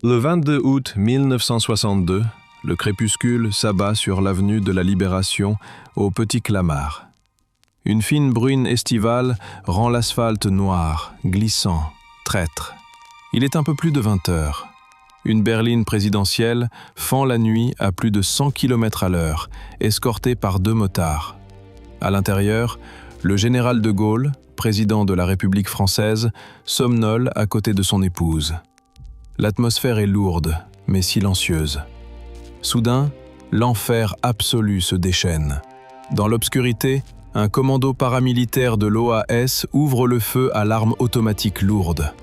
Le 22 août 1962, le crépuscule s'abat sur l'avenue de la Libération au Petit Clamart. Une fine bruine estivale rend l'asphalte noir, glissant, traître. Il est un peu plus de 20 heures. Une berline présidentielle fend la nuit à plus de 100 km à l'heure, escortée par 2 motards. À l'intérieur, le général de Gaulle, président de la République française, somnole à côté de son épouse. L'atmosphère est lourde, mais silencieuse. Soudain, l'enfer absolu se déchaîne. Dans l'obscurité, un commando paramilitaire de l'OAS ouvre le feu à l'arme automatique lourde.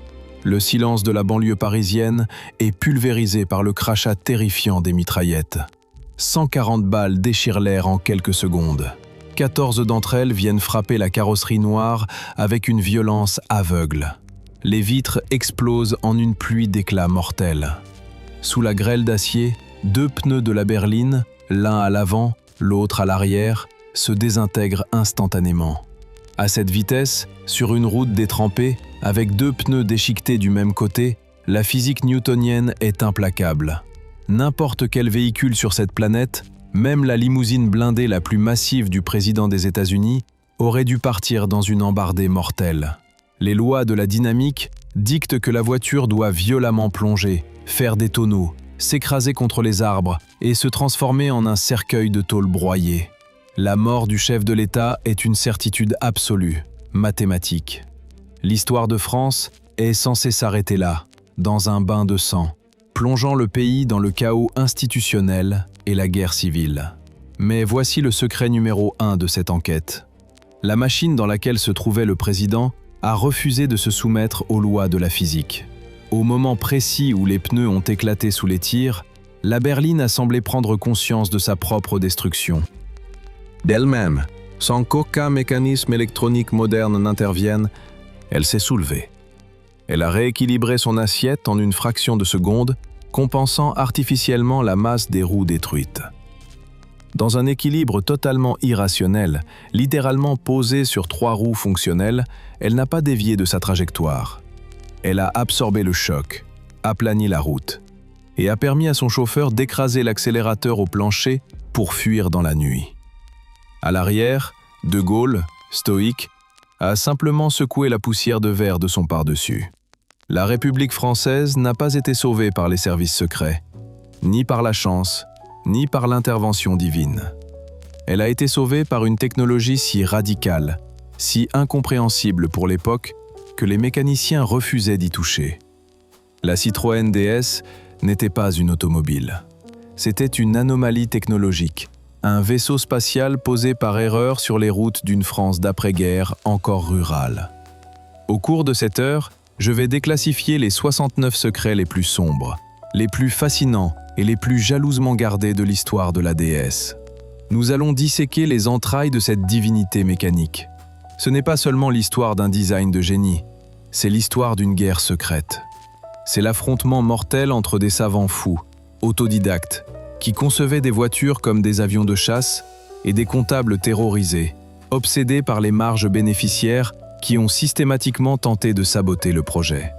Le silence de la banlieue parisienne est pulvérisé par le crachat terrifiant des mitraillettes. 140 balles déchirent l'air en quelques secondes. 14 d'entre elles viennent frapper la carrosserie noire avec une violence aveugle. Les vitres explosent en une pluie d'éclats mortels. Sous la grêle d'acier, 2 pneus de la berline, l'un à l'avant, l'autre à l'arrière, se désintègrent instantanément. À cette vitesse, sur une route détrempée, avec 2 pneus déchiquetés du même côté, la physique newtonienne est implacable. N'importe quel véhicule sur cette planète, même la limousine blindée la plus massive du président des États-Unis, aurait dû partir dans une embardée mortelle. Les lois de la dynamique dictent que la voiture doit violemment plonger, faire des tonneaux, s'écraser contre les arbres et se transformer en un cercueil de tôle broyée. La mort du chef de l'État est une certitude absolue, mathématique. L'histoire de France est censée s'arrêter là, dans un bain de sang, plongeant le pays dans le chaos institutionnel et la guerre civile. Mais voici le secret numéro 1 de cette enquête. La machine dans laquelle se trouvait le président a refusé de se soumettre aux lois de la physique. Au moment précis où les pneus ont éclaté sous les tirs, la berline a semblé prendre conscience de sa propre destruction. D'elle-même, sans qu'aucun mécanisme électronique moderne n'intervienne, elle s'est soulevée. Elle a rééquilibré son assiette en une fraction de seconde, compensant artificiellement la masse des roues détruites. Dans un équilibre totalement irrationnel, littéralement posé sur 3 roues fonctionnelles, elle n'a pas dévié de sa trajectoire. Elle a absorbé le choc, aplani la route, et a permis à son chauffeur d'écraser l'accélérateur au plancher pour fuir dans la nuit. À l'arrière, De Gaulle, stoïque, a simplement secoué la poussière de verre de son pardessus. La République française n'a pas été sauvée par les services secrets, ni par la chance, ni par l'intervention divine. Elle a été sauvée par une technologie si radicale, si incompréhensible pour l'époque, que les mécaniciens refusaient d'y toucher. La Citroën DS n'était pas une automobile. C'était une anomalie technologique, un vaisseau spatial posé par erreur sur les routes d'une France d'après-guerre encore rurale. Au cours de cette heure, je vais déclassifier les 69 secrets les plus sombres, les plus fascinants et les plus jalousement gardés de l'histoire de la DS. Nous allons disséquer les entrailles de cette divinité mécanique. Ce n'est pas seulement l'histoire d'un design de génie, c'est l'histoire d'une guerre secrète. C'est l'affrontement mortel entre des savants fous, autodidactes, qui concevaient des voitures comme des avions de chasse et des comptables terrorisés, obsédés par les marges bénéficiaires qui ont systématiquement tenté de saboter le projet.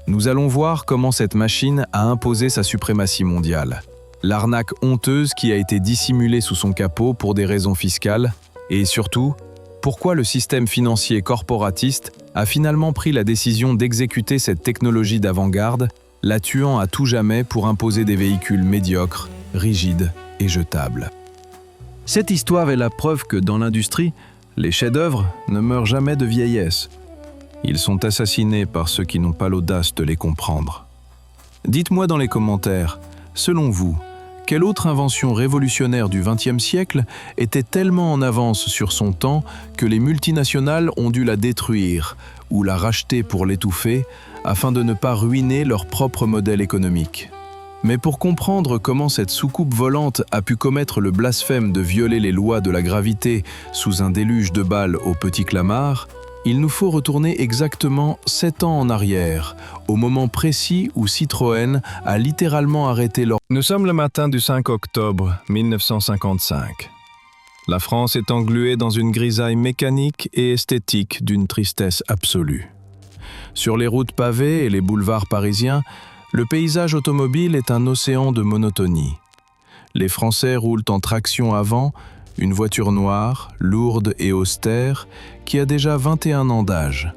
Nous allons voir comment cette machine a imposé sa suprématie mondiale, l'arnaque honteuse qui a été dissimulée sous son capot pour des raisons fiscales, et surtout, pourquoi le système financier corporatiste a finalement pris la décision d'exécuter cette technologie d'avant-garde, la tuant à tout jamais pour imposer des véhicules médiocres, rigides et jetables. Cette histoire est la preuve que dans l'industrie, les chefs-d'œuvre ne meurent jamais de vieillesse. Ils sont assassinés par ceux qui n'ont pas l'audace de les comprendre. Dites-moi dans les commentaires, selon vous, quelle autre invention révolutionnaire du XXe siècle était tellement en avance sur son temps que les multinationales ont dû la détruire ou la racheter pour l'étouffer afin de ne pas ruiner leur propre modèle économique? Mais pour comprendre comment cette soucoupe volante a pu commettre le blasphème de violer les lois de la gravité sous un déluge de balles au Petit Clamart, il nous faut retourner exactement 7 ans en arrière, au moment précis où Citroën a littéralement arrêté leur... Nous sommes le matin du 5 octobre 1955. La France est engluée dans une grisaille mécanique et esthétique d'une tristesse absolue. Sur les routes pavées et les boulevards parisiens, Le paysage automobile est un océan de monotonie. Les Français roulent en traction avant, une voiture noire, lourde et austère, qui a déjà 21 ans d'âge.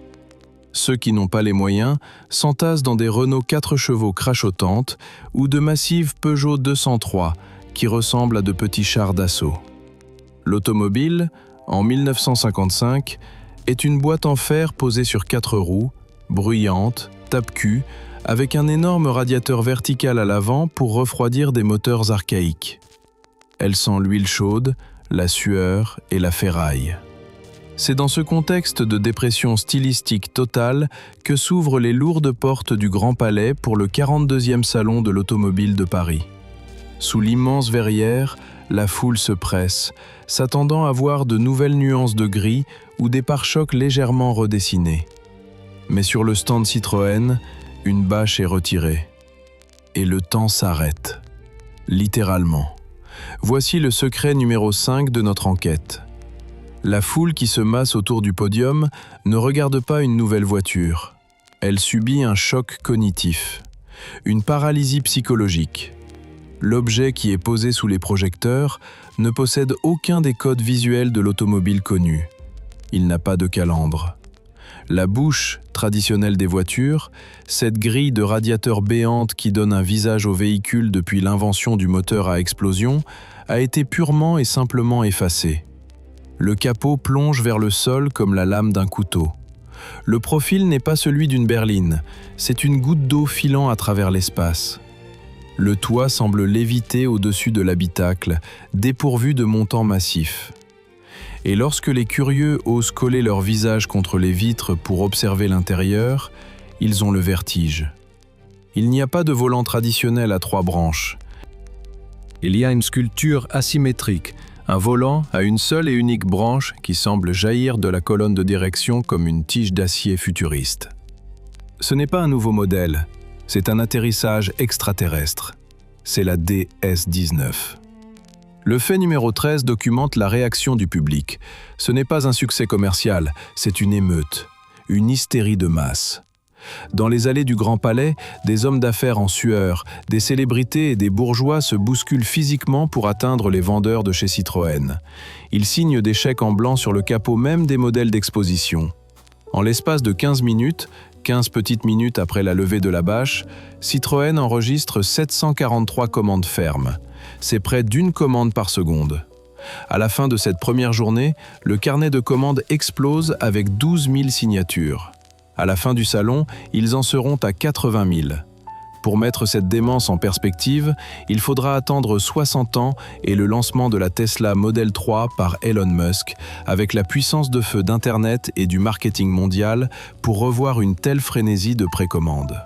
Ceux qui n'ont pas les moyens s'entassent dans des Renault 4 chevaux crachotantes ou de massives Peugeot 203 qui ressemblent à de petits chars d'assaut. L'automobile, en 1955, est une boîte en fer posée sur 4 roues, bruyante, tape-cul, avec un énorme radiateur vertical à l'avant pour refroidir des moteurs archaïques. Elle sent l'huile chaude, la sueur et la ferraille. C'est dans ce contexte de dépression stylistique totale que s'ouvrent les lourdes portes du Grand Palais pour le 42e Salon de l'Automobile de Paris. Sous l'immense verrière, la foule se presse, s'attendant à voir de nouvelles nuances de gris ou des pare-chocs légèrement redessinés. Mais sur le stand Citroën, une bâche est retirée. Et le temps s'arrête. Littéralement. Voici le secret numéro 5 de notre enquête. La foule qui se masse autour du podium ne regarde pas une nouvelle voiture. Elle subit un choc cognitif, une paralysie psychologique. L'objet qui est posé sous les projecteurs ne possède aucun des codes visuels de l'automobile connu. Il n'a pas de calandre. La bouche, traditionnelle des voitures, cette grille de radiateur béante qui donne un visage au véhicule depuis l'invention du moteur à explosion, a été purement et simplement effacée. Le capot plonge vers le sol comme la lame d'un couteau. Le profil n'est pas celui d'une berline, c'est une goutte d'eau filant à travers l'espace. Le toit semble léviter au-dessus de l'habitacle, dépourvu de montants massifs. Et lorsque les curieux osent coller leur visage contre les vitres pour observer l'intérieur, ils ont le vertige. Il n'y a pas de volant traditionnel à 3 branches. Il y a une sculpture asymétrique, un volant à une seule et unique branche qui semble jaillir de la colonne de direction comme une tige d'acier futuriste. Ce n'est pas un nouveau modèle, c'est un atterrissage extraterrestre. C'est la DS-19. Le fait numéro 13 documente la réaction du public. Ce n'est pas un succès commercial, c'est une émeute, une hystérie de masse. Dans les allées du Grand Palais, des hommes d'affaires en sueur, des célébrités et des bourgeois se bousculent physiquement pour atteindre les vendeurs de chez Citroën. Ils signent des chèques en blanc sur le capot même des modèles d'exposition. En l'espace de 15 minutes, 15 petites minutes après la levée de la bâche, Citroën enregistre 743 commandes fermes. C'est près d'1 commande par seconde. À la fin de cette première journée, le carnet de commandes explose avec 12 000 signatures. À la fin du salon, ils en seront à 80 000. Pour mettre cette démence en perspective, il faudra attendre 60 ans et le lancement de la Tesla Model 3 par Elon Musk, avec la puissance de feu d'Internet et du marketing mondial pour revoir une telle frénésie de précommande.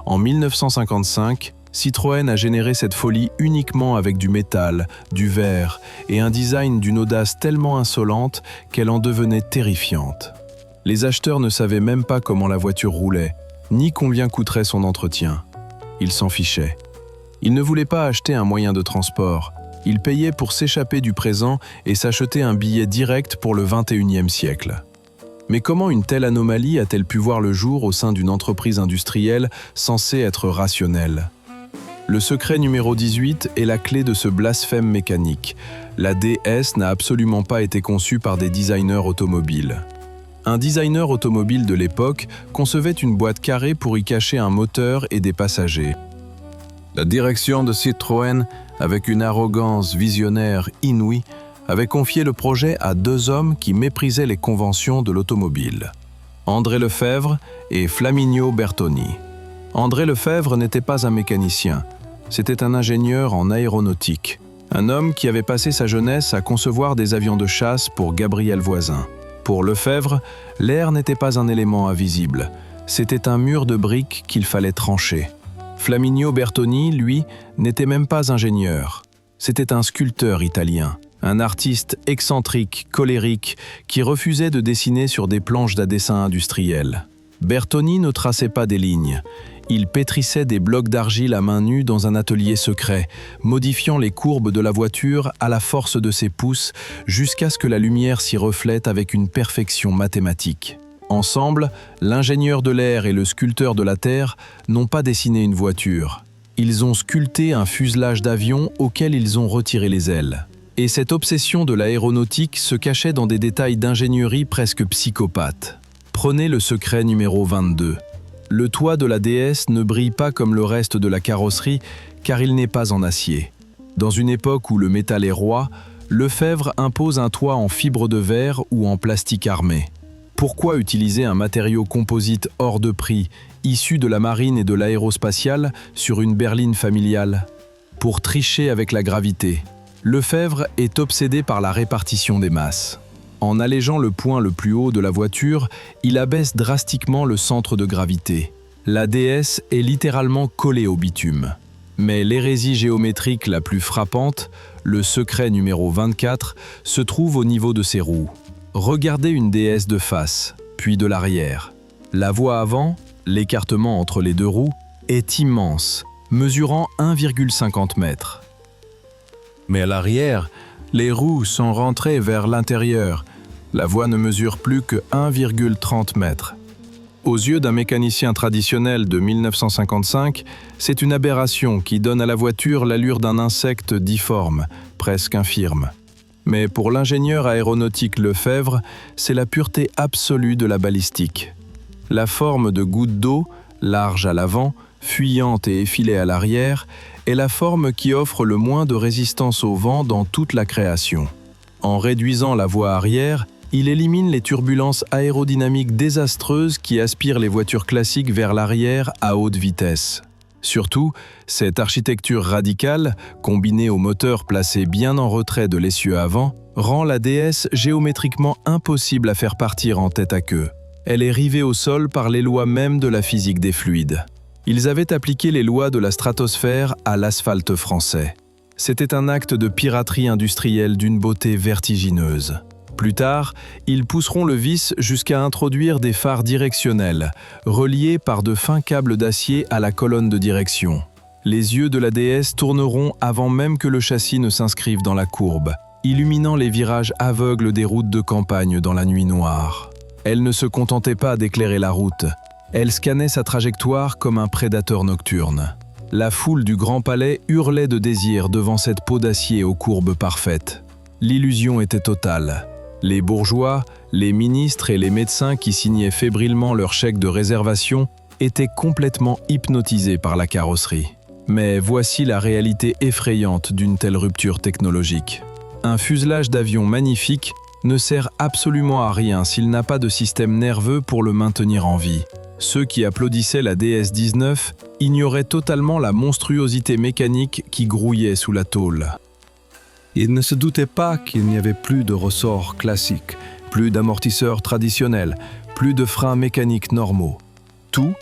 En 1955, Citroën a généré cette folie uniquement avec du métal, du verre et un design d'une audace tellement insolente qu'elle en devenait terrifiante. Les acheteurs ne savaient même pas comment la voiture roulait, ni combien coûterait son entretien. Ils s'en fichaient. Ils ne voulaient pas acheter un moyen de transport. Ils payaient pour s'échapper du présent et s'acheter un billet direct pour le XXIe siècle. Mais comment une telle anomalie a-t-elle pu voir le jour au sein d'une entreprise industrielle censée être rationnelle ? Le secret numéro 18 est la clé de ce blasphème mécanique. La DS n'a absolument pas été conçue par des designers automobiles. Un designer automobile de l'époque concevait une boîte carrée pour y cacher un moteur et des passagers. La direction de Citroën, avec une arrogance visionnaire inouïe, avait confié le projet à 2 hommes qui méprisaient les conventions de l'automobile. André Lefebvre et Flaminio Bertoni. André Lefebvre n'était pas un mécanicien, c'était un ingénieur en aéronautique. Un homme qui avait passé sa jeunesse à concevoir des avions de chasse pour Gabriel Voisin. Pour Lefebvre, l'air n'était pas un élément invisible, c'était un mur de briques qu'il fallait trancher. Flaminio Bertoni, lui, n'était même pas ingénieur. C'était un sculpteur italien, un artiste excentrique, colérique, qui refusait de dessiner sur des planches d'à dessin industriel. Bertoni ne traçait pas des lignes. Il pétrissait des blocs d'argile à main nue dans un atelier secret, modifiant les courbes de la voiture à la force de ses pouces jusqu'à ce que la lumière s'y reflète avec une perfection mathématique. Ensemble, l'ingénieur de l'air et le sculpteur de la terre n'ont pas dessiné une voiture. Ils ont sculpté un fuselage d'avion auquel ils ont retiré les ailes. Et cette obsession de l'aéronautique se cachait dans des détails d'ingénierie presque psychopathes. Prenez le secret numéro 22. Le toit de la DS ne brille pas comme le reste de la carrosserie car il n'est pas en acier. Dans une époque où le métal est roi, Lefebvre impose un toit en fibre de verre ou en plastique armé. Pourquoi utiliser un matériau composite hors de prix, issu de la marine et de l'aérospatiale, sur une berline familiale? Pour tricher avec la gravité. Lefebvre est obsédé par la répartition des masses. En allégeant le point le plus haut de la voiture, il abaisse drastiquement le centre de gravité. La DS est littéralement collée au bitume. Mais l'hérésie géométrique la plus frappante, le secret numéro 24, se trouve au niveau de ses roues. Regardez une DS de face, puis de l'arrière. La voie avant, l'écartement entre les deux roues, est immense, mesurant 1,50 m. Mais à l'arrière, les roues sont rentrées vers l'intérieur. La voie ne mesure plus que 1,30 m. Aux yeux d'un mécanicien traditionnel de 1955, c'est une aberration qui donne à la voiture l'allure d'un insecte difforme, presque infirme. Mais pour l'ingénieur aéronautique Lefebvre, c'est la pureté absolue de la balistique. La forme de goutte d'eau, large à l'avant, fuyante et effilée à l'arrière, est la forme qui offre le moins de résistance au vent dans toute la création. En réduisant la voie arrière, il élimine les turbulences aérodynamiques désastreuses qui aspirent les voitures classiques vers l'arrière à haute vitesse. Surtout, cette architecture radicale, combinée au moteur placé bien en retrait de l'essieu avant, rend la DS géométriquement impossible à faire partir en tête à queue. Elle est rivée au sol par les lois mêmes de la physique des fluides. Ils avaient appliqué les lois de la stratosphère à l'asphalte français. C'était un acte de piraterie industrielle d'une beauté vertigineuse. Plus tard, ils pousseront le vice jusqu'à introduire des phares directionnels, reliés par de fins câbles d'acier à la colonne de direction. Les yeux de la DS tourneront avant même que le châssis ne s'inscrive dans la courbe, illuminant les virages aveugles des routes de campagne dans la nuit noire. Elle ne se contentait pas d'éclairer la route, elle scannait sa trajectoire comme un prédateur nocturne. La foule du Grand Palais hurlait de désir devant cette peau d'acier aux courbes parfaites. L'illusion était totale. Les bourgeois, les ministres et les médecins qui signaient fébrilement leurs chèques de réservation étaient complètement hypnotisés par la carrosserie. Mais voici la réalité effrayante d'une telle rupture technologique. Un fuselage d'avion magnifique ne sert absolument à rien s'il n'a pas de système nerveux pour le maintenir en vie. Ceux qui applaudissaient la DS-19 ignoraient totalement la monstruosité mécanique qui grouillait sous la tôle. Ils ne se doutaient pas qu'il n'y avait plus de ressorts classiques, plus d'amortisseurs traditionnels, plus de freins mécaniques normaux. Tout,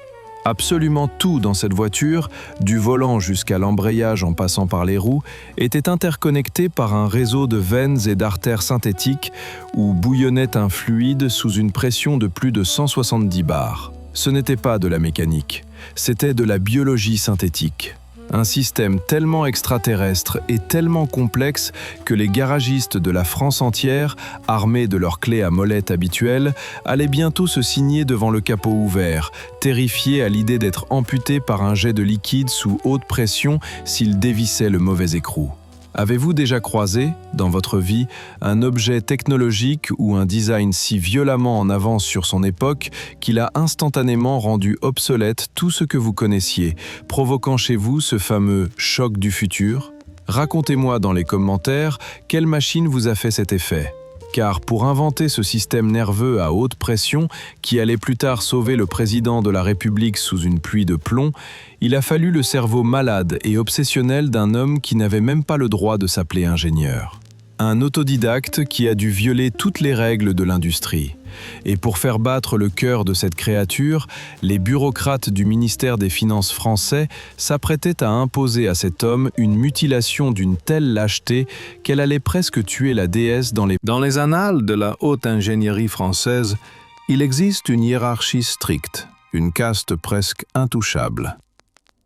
absolument tout dans cette voiture, du volant jusqu'à l'embrayage en passant par les roues, était interconnecté par un réseau de veines et d'artères synthétiques où bouillonnait un fluide sous une pression de plus de 170 bars. Ce n'était pas de la mécanique, c'était de la biologie synthétique. Un système tellement extraterrestre et tellement complexe que les garagistes de la France entière, armés de leurs clés à molette habituelles, allaient bientôt se signer devant le capot ouvert, terrifiés à l'idée d'être amputés par un jet de liquide sous haute pression s'ils dévissaient le mauvais écrou. Avez-vous déjà croisé, dans votre vie, un objet technologique ou un design si violemment en avance sur son époque qu'il a instantanément rendu obsolète tout ce que vous connaissiez, provoquant chez vous ce fameux « choc du futur » ? Racontez-moi dans les commentaires quelle machine vous a fait cet effet. Car pour inventer ce système nerveux à haute pression qui allait plus tard sauver le président de la République sous une pluie de plomb, il a fallu le cerveau malade et obsessionnel d'un homme qui n'avait même pas le droit de s'appeler ingénieur. Un autodidacte qui a dû violer toutes les règles de l'industrie. Et pour faire battre le cœur de cette créature, les bureaucrates du ministère des Finances français s'apprêtaient à imposer à cet homme une mutilation d'une telle lâcheté qu'elle allait presque tuer la déesse dans les... Dans les annales de la haute ingénierie française, il existe une hiérarchie stricte, une caste presque intouchable.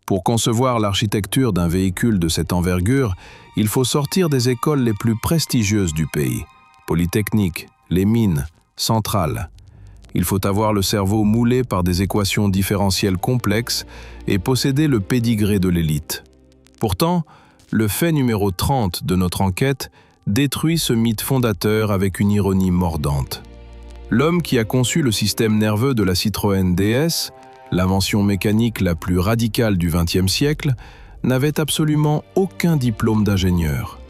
Pour concevoir l'architecture d'un véhicule de cette envergure, il faut sortir des écoles les plus prestigieuses du pays, Polytechnique, les mines, Centrale. Il faut avoir le cerveau moulé par des équations différentielles complexes et posséder le pédigré de l'élite. Pourtant, le fait numéro 30 de notre enquête détruit ce mythe fondateur avec une ironie mordante. L'homme qui a conçu le système nerveux de la Citroën DS, l'invention mécanique la plus radicale du XXe siècle, n'avait absolument aucun diplôme d'ingénieur.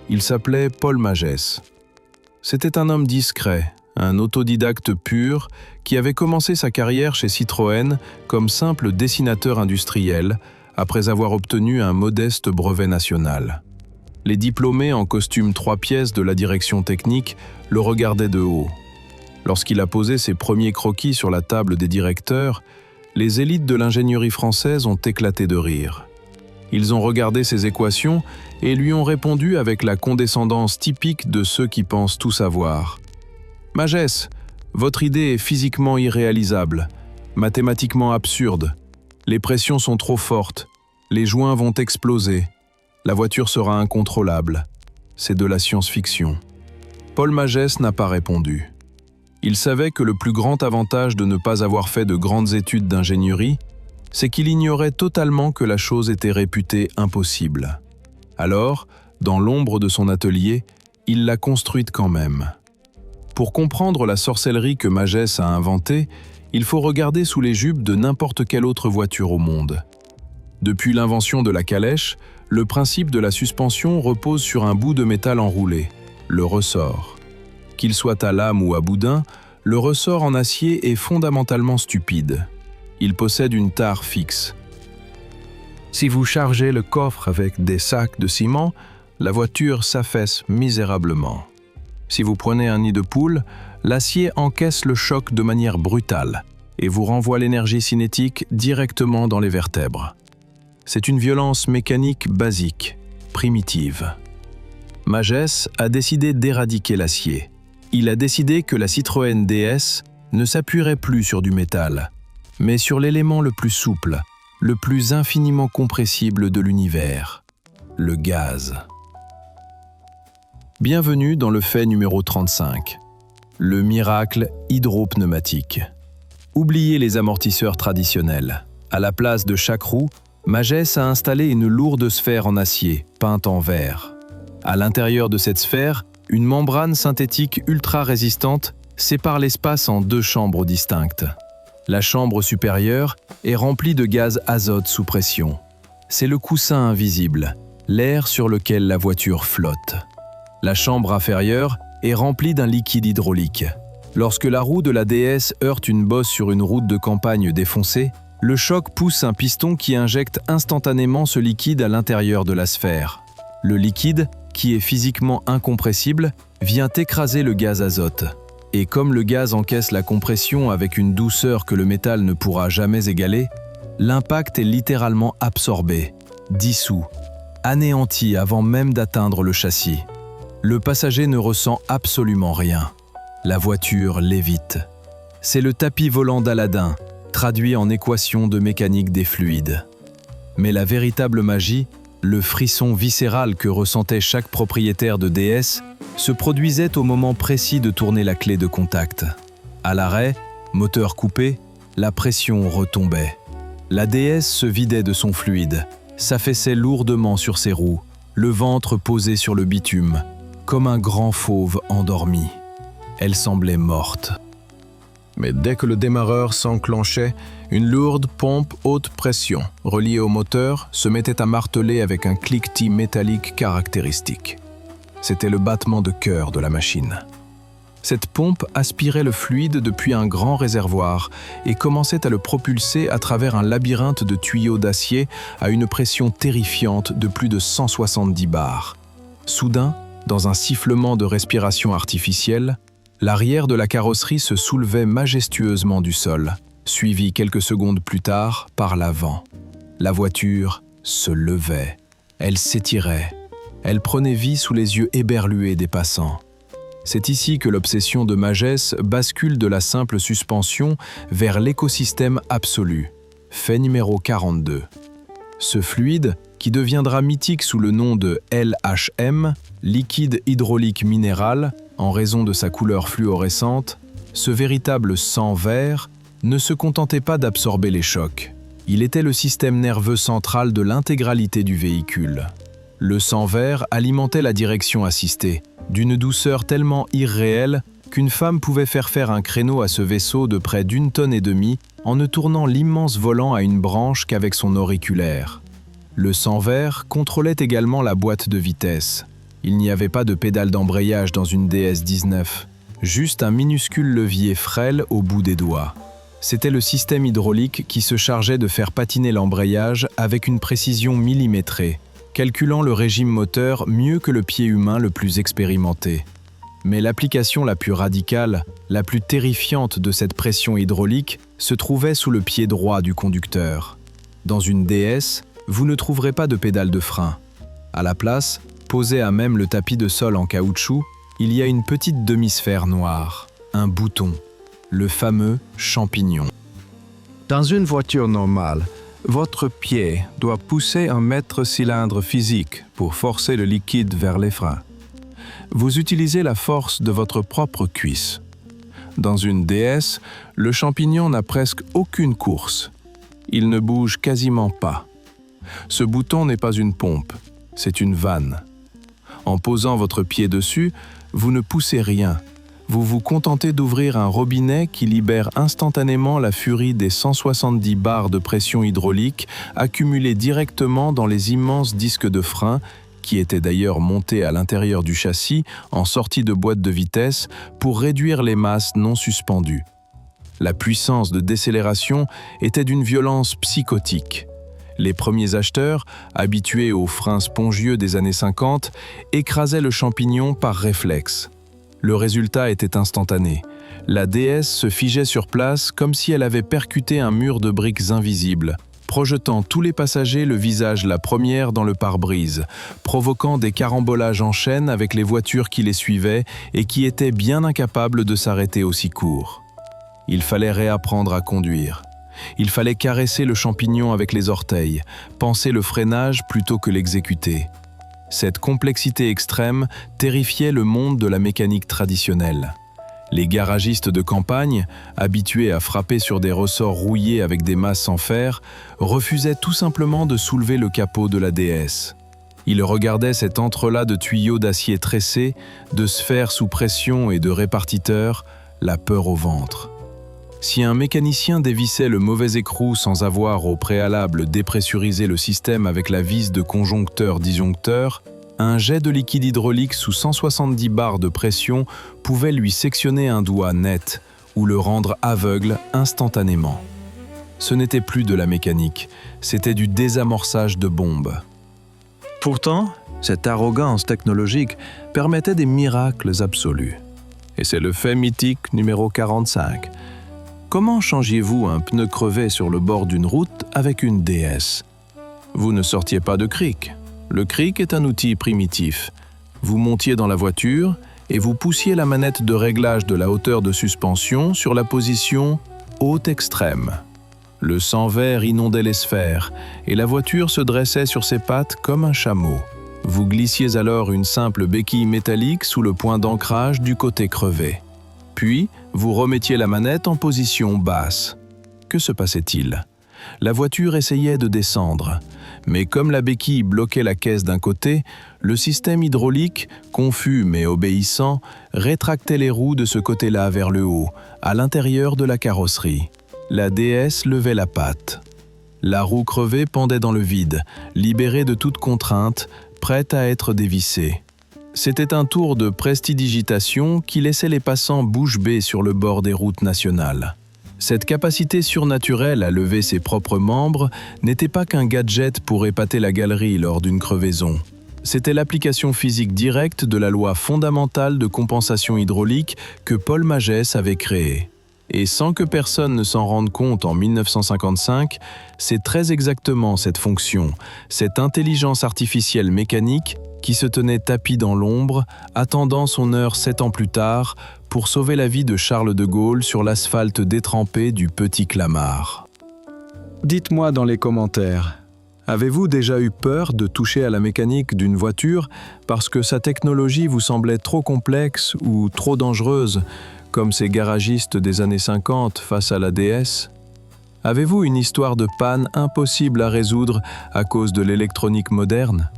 Il s'appelait Paul Magès. C'était un homme discret, un autodidacte pur qui avait commencé sa carrière chez Citroën comme simple dessinateur industriel après avoir obtenu un modeste brevet national. Les diplômés en costume 3 pièces de la direction technique le regardaient de haut. Lorsqu'il a posé ses premiers croquis sur la table des directeurs, les élites de l'ingénierie française ont éclaté de rire. Ils ont regardé ses équations et lui ont répondu avec la condescendance typique de ceux qui pensent tout savoir. « Magès, votre idée est physiquement irréalisable, mathématiquement absurde. Les pressions sont trop fortes, les joints vont exploser, la voiture sera incontrôlable. C'est de la science-fiction. » Paul Magès n'a pas répondu. Il savait que le plus grand avantage de ne pas avoir fait de grandes études d'ingénierie, c'est qu'il ignorait totalement que la chose était réputée impossible. Alors, dans l'ombre de son atelier, il l'a construite quand même. Pour comprendre la sorcellerie que Magès a inventée, il faut regarder sous les jupes de n'importe quelle autre voiture au monde. Depuis l'invention de la calèche, le principe de la suspension repose sur un bout de métal enroulé, le ressort. Qu'il soit à lame ou à boudin, le ressort en acier est fondamentalement stupide. Il possède une tare fixe. Si vous chargez le coffre avec des sacs de ciment, la voiture s'affaisse misérablement. Si vous prenez un nid de poule, l'acier encaisse le choc de manière brutale et vous renvoie l'énergie cinétique directement dans les vertèbres. C'est une violence mécanique basique, primitive. Magès a décidé d'éradiquer l'acier. Il a décidé que la Citroën DS ne s'appuierait plus sur du métal, mais sur l'élément le plus souple, le plus infiniment compressible de l'univers, le gaz. Bienvenue dans le fait numéro 35, le miracle hydropneumatique. Oubliez les amortisseurs traditionnels. À la place de chaque roue, Magès a installé une lourde sphère en acier, peinte en vert. À l'intérieur de cette sphère, une membrane synthétique ultra résistante sépare l'espace en 2 chambres distinctes. La chambre supérieure est remplie de gaz azote sous pression. C'est le coussin invisible, l'air sur lequel la voiture flotte. La chambre inférieure est remplie d'un liquide hydraulique. Lorsque la roue de la DS heurte une bosse sur une route de campagne défoncée, le choc pousse un piston qui injecte instantanément ce liquide à l'intérieur de la sphère. Le liquide, qui est physiquement incompressible, vient écraser le gaz azote. Et comme le gaz encaisse la compression avec une douceur que le métal ne pourra jamais égaler, l'impact est littéralement absorbé, dissous, anéanti avant même d'atteindre le châssis. Le passager ne ressent absolument rien. La voiture lévite. C'est le tapis volant d'Aladin, traduit en équation de mécanique des fluides. Mais la véritable magie, le frisson viscéral que ressentait chaque propriétaire de DS, se produisait au moment précis de tourner la clé de contact. À l'arrêt, moteur coupé, la pression retombait. La DS se vidait de son fluide, s'affaissait lourdement sur ses roues, le ventre posé sur le bitume, comme un grand fauve endormi. Elle semblait morte. Mais dès que le démarreur s'enclenchait, une lourde pompe haute pression, reliée au moteur, se mettait à marteler avec un cliquetis métallique caractéristique. C'était le battement de cœur de la machine. Cette pompe aspirait le fluide depuis un grand réservoir et commençait à le propulser à travers un labyrinthe de tuyaux d'acier à une pression terrifiante de plus de 170 bars. Soudain, dans un sifflement de respiration artificielle, l'arrière de la carrosserie se soulevait majestueusement du sol, suivi quelques secondes plus tard par l'avant. La voiture se levait, elle s'étirait, elle prenait vie sous les yeux éberlués des passants. C'est ici que l'obsession de Magès bascule de la simple suspension vers l'écosystème absolu. Fait numéro 42. Ce fluide, qui deviendra mythique sous le nom de LHM, liquide hydraulique minéral, en raison de sa couleur fluorescente, ce véritable sang vert, ne se contentait pas d'absorber les chocs. Il était le système nerveux central de l'intégralité du véhicule. Le sang vert alimentait la direction assistée, d'une douceur tellement irréelle qu'une femme pouvait faire un créneau à ce vaisseau de près d'1,5 tonne en ne tournant l'immense volant à une branche qu'avec son auriculaire. Le sang vert contrôlait également la boîte de vitesse. Il n'y avait pas de pédale d'embrayage dans une DS-19, juste un minuscule levier frêle au bout des doigts. C'était le système hydraulique qui se chargeait de faire patiner l'embrayage avec une précision millimétrée, calculant le régime moteur mieux que le pied humain le plus expérimenté. Mais l'application la plus radicale, la plus terrifiante de cette pression hydraulique se trouvait sous le pied droit du conducteur. Dans une DS, vous ne trouverez pas de pédale de frein. À la place, posée à même le tapis de sol en caoutchouc, il y a une petite demi-sphère noire, un bouton, le fameux champignon. Dans une voiture normale, votre pied doit pousser un mètre-cylindre physique pour forcer le liquide vers les freins. Vous utilisez la force de votre propre cuisse. Dans une DS, le champignon n'a presque aucune course. Il ne bouge quasiment pas. Ce bouton n'est pas une pompe, c'est une vanne. En posant votre pied dessus, vous ne poussez rien. Vous vous contentez d'ouvrir un robinet qui libère instantanément la furie des 170 bars de pression hydraulique accumulés directement dans les immenses disques de frein, qui étaient d'ailleurs montés à l'intérieur du châssis en sortie de boîte de vitesse pour réduire les masses non suspendues. La puissance de décélération était d'une violence psychotique. Les premiers acheteurs, habitués aux freins spongieux des années 50, écrasaient le champignon par réflexe. Le résultat était instantané. La DS se figeait sur place comme si elle avait percuté un mur de briques invisibles, projetant tous les passagers le visage la première dans le pare-brise, provoquant des carambolages en chaîne avec les voitures qui les suivaient et qui étaient bien incapables de s'arrêter aussi court. Il fallait réapprendre à conduire. Il fallait caresser le champignon avec les orteils, penser le freinage plutôt que l'exécuter. Cette complexité extrême terrifiait le monde de la mécanique traditionnelle. Les garagistes de campagne, habitués à frapper sur des ressorts rouillés avec des masses en fer, refusaient tout simplement de soulever le capot de la DS. Ils regardaient cet entrelac de tuyaux d'acier tressés, de sphères sous pression et de répartiteurs, la peur au ventre. Si un mécanicien dévissait le mauvais écrou sans avoir au préalable dépressurisé le système avec la vis de conjoncteur-disjoncteur, un jet de liquide hydraulique sous 170 bars de pression pouvait lui sectionner un doigt net ou le rendre aveugle instantanément. Ce n'était plus de la mécanique, c'était du désamorçage de bombes. Pourtant, cette arrogance technologique permettait des miracles absolus. Et c'est le fait mythique numéro 45. Comment changiez-vous un pneu crevé sur le bord d'une route avec une DS? Vous ne sortiez pas de cric. Le cric est un outil primitif. Vous montiez dans la voiture et vous poussiez la manette de réglage de la hauteur de suspension sur la position haute extrême. Le sang vert inondait les sphères et la voiture se dressait sur ses pattes comme un chameau. Vous glissiez alors une simple béquille métallique sous le point d'ancrage du côté crevé. Puis, vous remettiez la manette en position basse. Que se passait-il? La voiture essayait de descendre, mais comme la béquille bloquait la caisse d'un côté, le système hydraulique, confus mais obéissant, rétractait les roues de ce côté-là vers le haut, à l'intérieur de la carrosserie. La DS levait la patte. La roue crevée pendait dans le vide, libérée de toute contrainte, prête à être dévissée. C'était un tour de prestidigitation qui laissait les passants bouche bée sur le bord des routes nationales. Cette capacité surnaturelle à lever ses propres membres n'était pas qu'un gadget pour épater la galerie lors d'une crevaison. C'était l'application physique directe de la loi fondamentale de compensation hydraulique que Paul Magès avait créée. Et sans que personne ne s'en rende compte en 1955, c'est très exactement cette fonction, cette intelligence artificielle mécanique qui se tenait tapis dans l'ombre, attendant son heure 7 ans plus tard pour sauver la vie de Charles de Gaulle sur l'asphalte détrempé du Petit Clamart. Dites-moi dans les commentaires, Avez-vous déjà eu peur de toucher à la mécanique d'une voiture parce que sa technologie vous semblait trop complexe ou trop dangereuse, comme ces garagistes des années 50 face à la DS? Avez-vous une histoire de panne impossible à résoudre à cause de l'électronique moderne?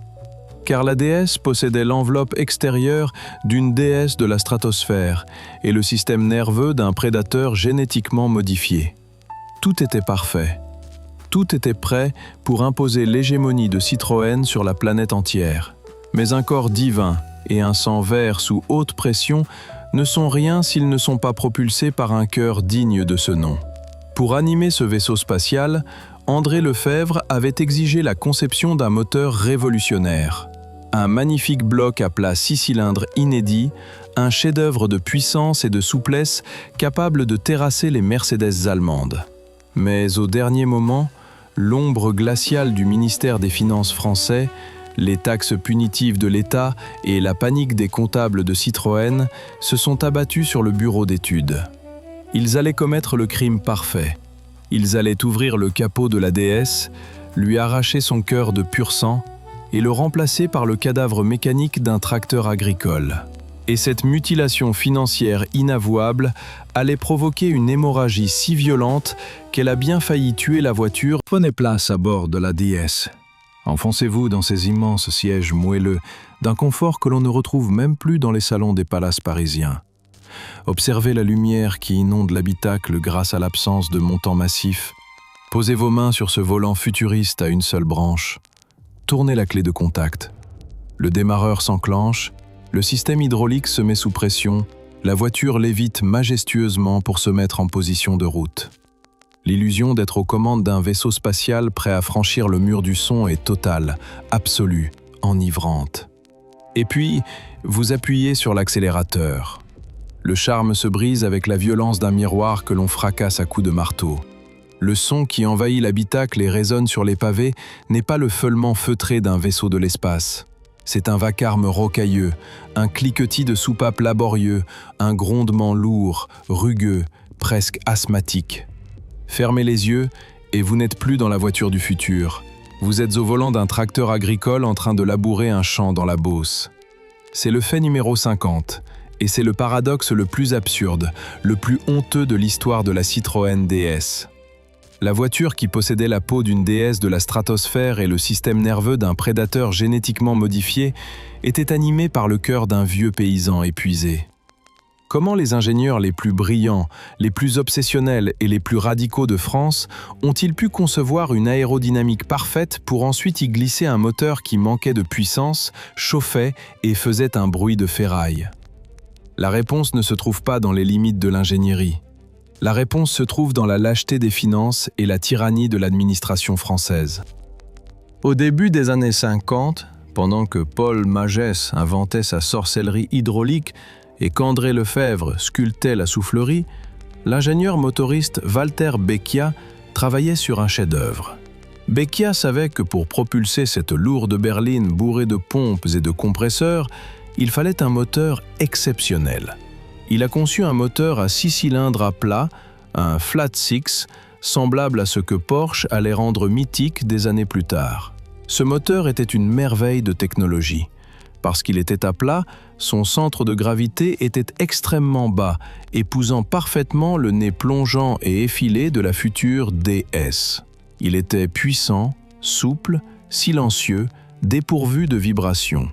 Car la DS possédait l'enveloppe extérieure d'une déesse de la stratosphère et le système nerveux d'un prédateur génétiquement modifié. Tout était parfait. Tout était prêt pour imposer l'hégémonie de Citroën sur la planète entière. Mais un corps divin et un sang vert sous haute pression ne sont rien s'ils ne sont pas propulsés par un cœur digne de ce nom. Pour animer ce vaisseau spatial, André Lefebvre avait exigé la conception d'un moteur révolutionnaire. Un magnifique bloc à plat 6 cylindres inédit, un chef-d'œuvre de puissance et de souplesse capable de terrasser les Mercedes allemandes. Mais au dernier moment, l'ombre glaciale du ministère des Finances français, les taxes punitives de l'État et la panique des comptables de Citroën se sont abattus sur le bureau d'études. Ils allaient commettre le crime parfait. Ils allaient ouvrir le capot de la déesse, lui arracher son cœur de pur sang et le remplacer par le cadavre mécanique d'un tracteur agricole. Et cette mutilation financière inavouable allait provoquer une hémorragie si violente qu'elle a bien failli tuer la voiture. Prenez place à bord de la DS. Enfoncez-vous dans ces immenses sièges moelleux, d'un confort que l'on ne retrouve même plus dans les salons des palaces parisiens. Observez la lumière qui inonde l'habitacle grâce à l'absence de montants massifs. Posez vos mains sur ce volant futuriste à une seule branche. Tournez la clé de contact. Le démarreur s'enclenche, le système hydraulique se met sous pression, la voiture lévite majestueusement pour se mettre en position de route. L'illusion d'être aux commandes d'un vaisseau spatial prêt à franchir le mur du son est totale, absolue, enivrante. Et puis, vous appuyez sur l'accélérateur. Le charme se brise avec la violence d'un miroir que l'on fracasse à coups de marteau. Le son qui envahit l'habitacle et résonne sur les pavés n'est pas le feulement feutré d'un vaisseau de l'espace. C'est un vacarme rocailleux, un cliquetis de soupapes laborieux, un grondement lourd, rugueux, presque asthmatique. Fermez les yeux et vous n'êtes plus dans la voiture du futur. Vous êtes au volant d'un tracteur agricole en train de labourer un champ dans la Beauce. C'est le fait numéro 50, et c'est le paradoxe le plus absurde, le plus honteux de l'histoire de la Citroën DS. La voiture qui possédait la peau d'une déesse de la stratosphère et le système nerveux d'un prédateur génétiquement modifié était animée par le cœur d'un vieux paysan épuisé. Comment les ingénieurs les plus brillants, les plus obsessionnels et les plus radicaux de France ont-ils pu concevoir une aérodynamique parfaite pour ensuite y glisser un moteur qui manquait de puissance, chauffait et faisait un bruit de ferraille? La réponse ne se trouve pas dans les limites de l'ingénierie. La réponse se trouve dans la lâcheté des finances et la tyrannie de l'administration française. Au début des années 50, pendant que Paul Magès inventait sa sorcellerie hydraulique et qu'André Lefebvre sculptait la soufflerie, l'ingénieur motoriste Walter Becchia travaillait sur un chef-d'œuvre. Becchia savait que pour propulser cette lourde berline bourrée de pompes et de compresseurs, il fallait un moteur exceptionnel. Il a conçu un moteur à 6 cylindres à plat, un Flat Six, semblable à ce que Porsche allait rendre mythique des années plus tard. Ce moteur était une merveille de technologie. Parce qu'il était à plat, son centre de gravité était extrêmement bas, épousant parfaitement le nez plongeant et effilé de la future DS. Il était puissant, souple, silencieux, dépourvu de vibrations.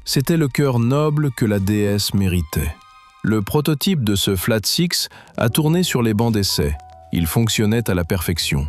C'était le cœur noble que la DS méritait. Le prototype de ce Flat Six a tourné sur les bancs d'essai. Il fonctionnait à la perfection.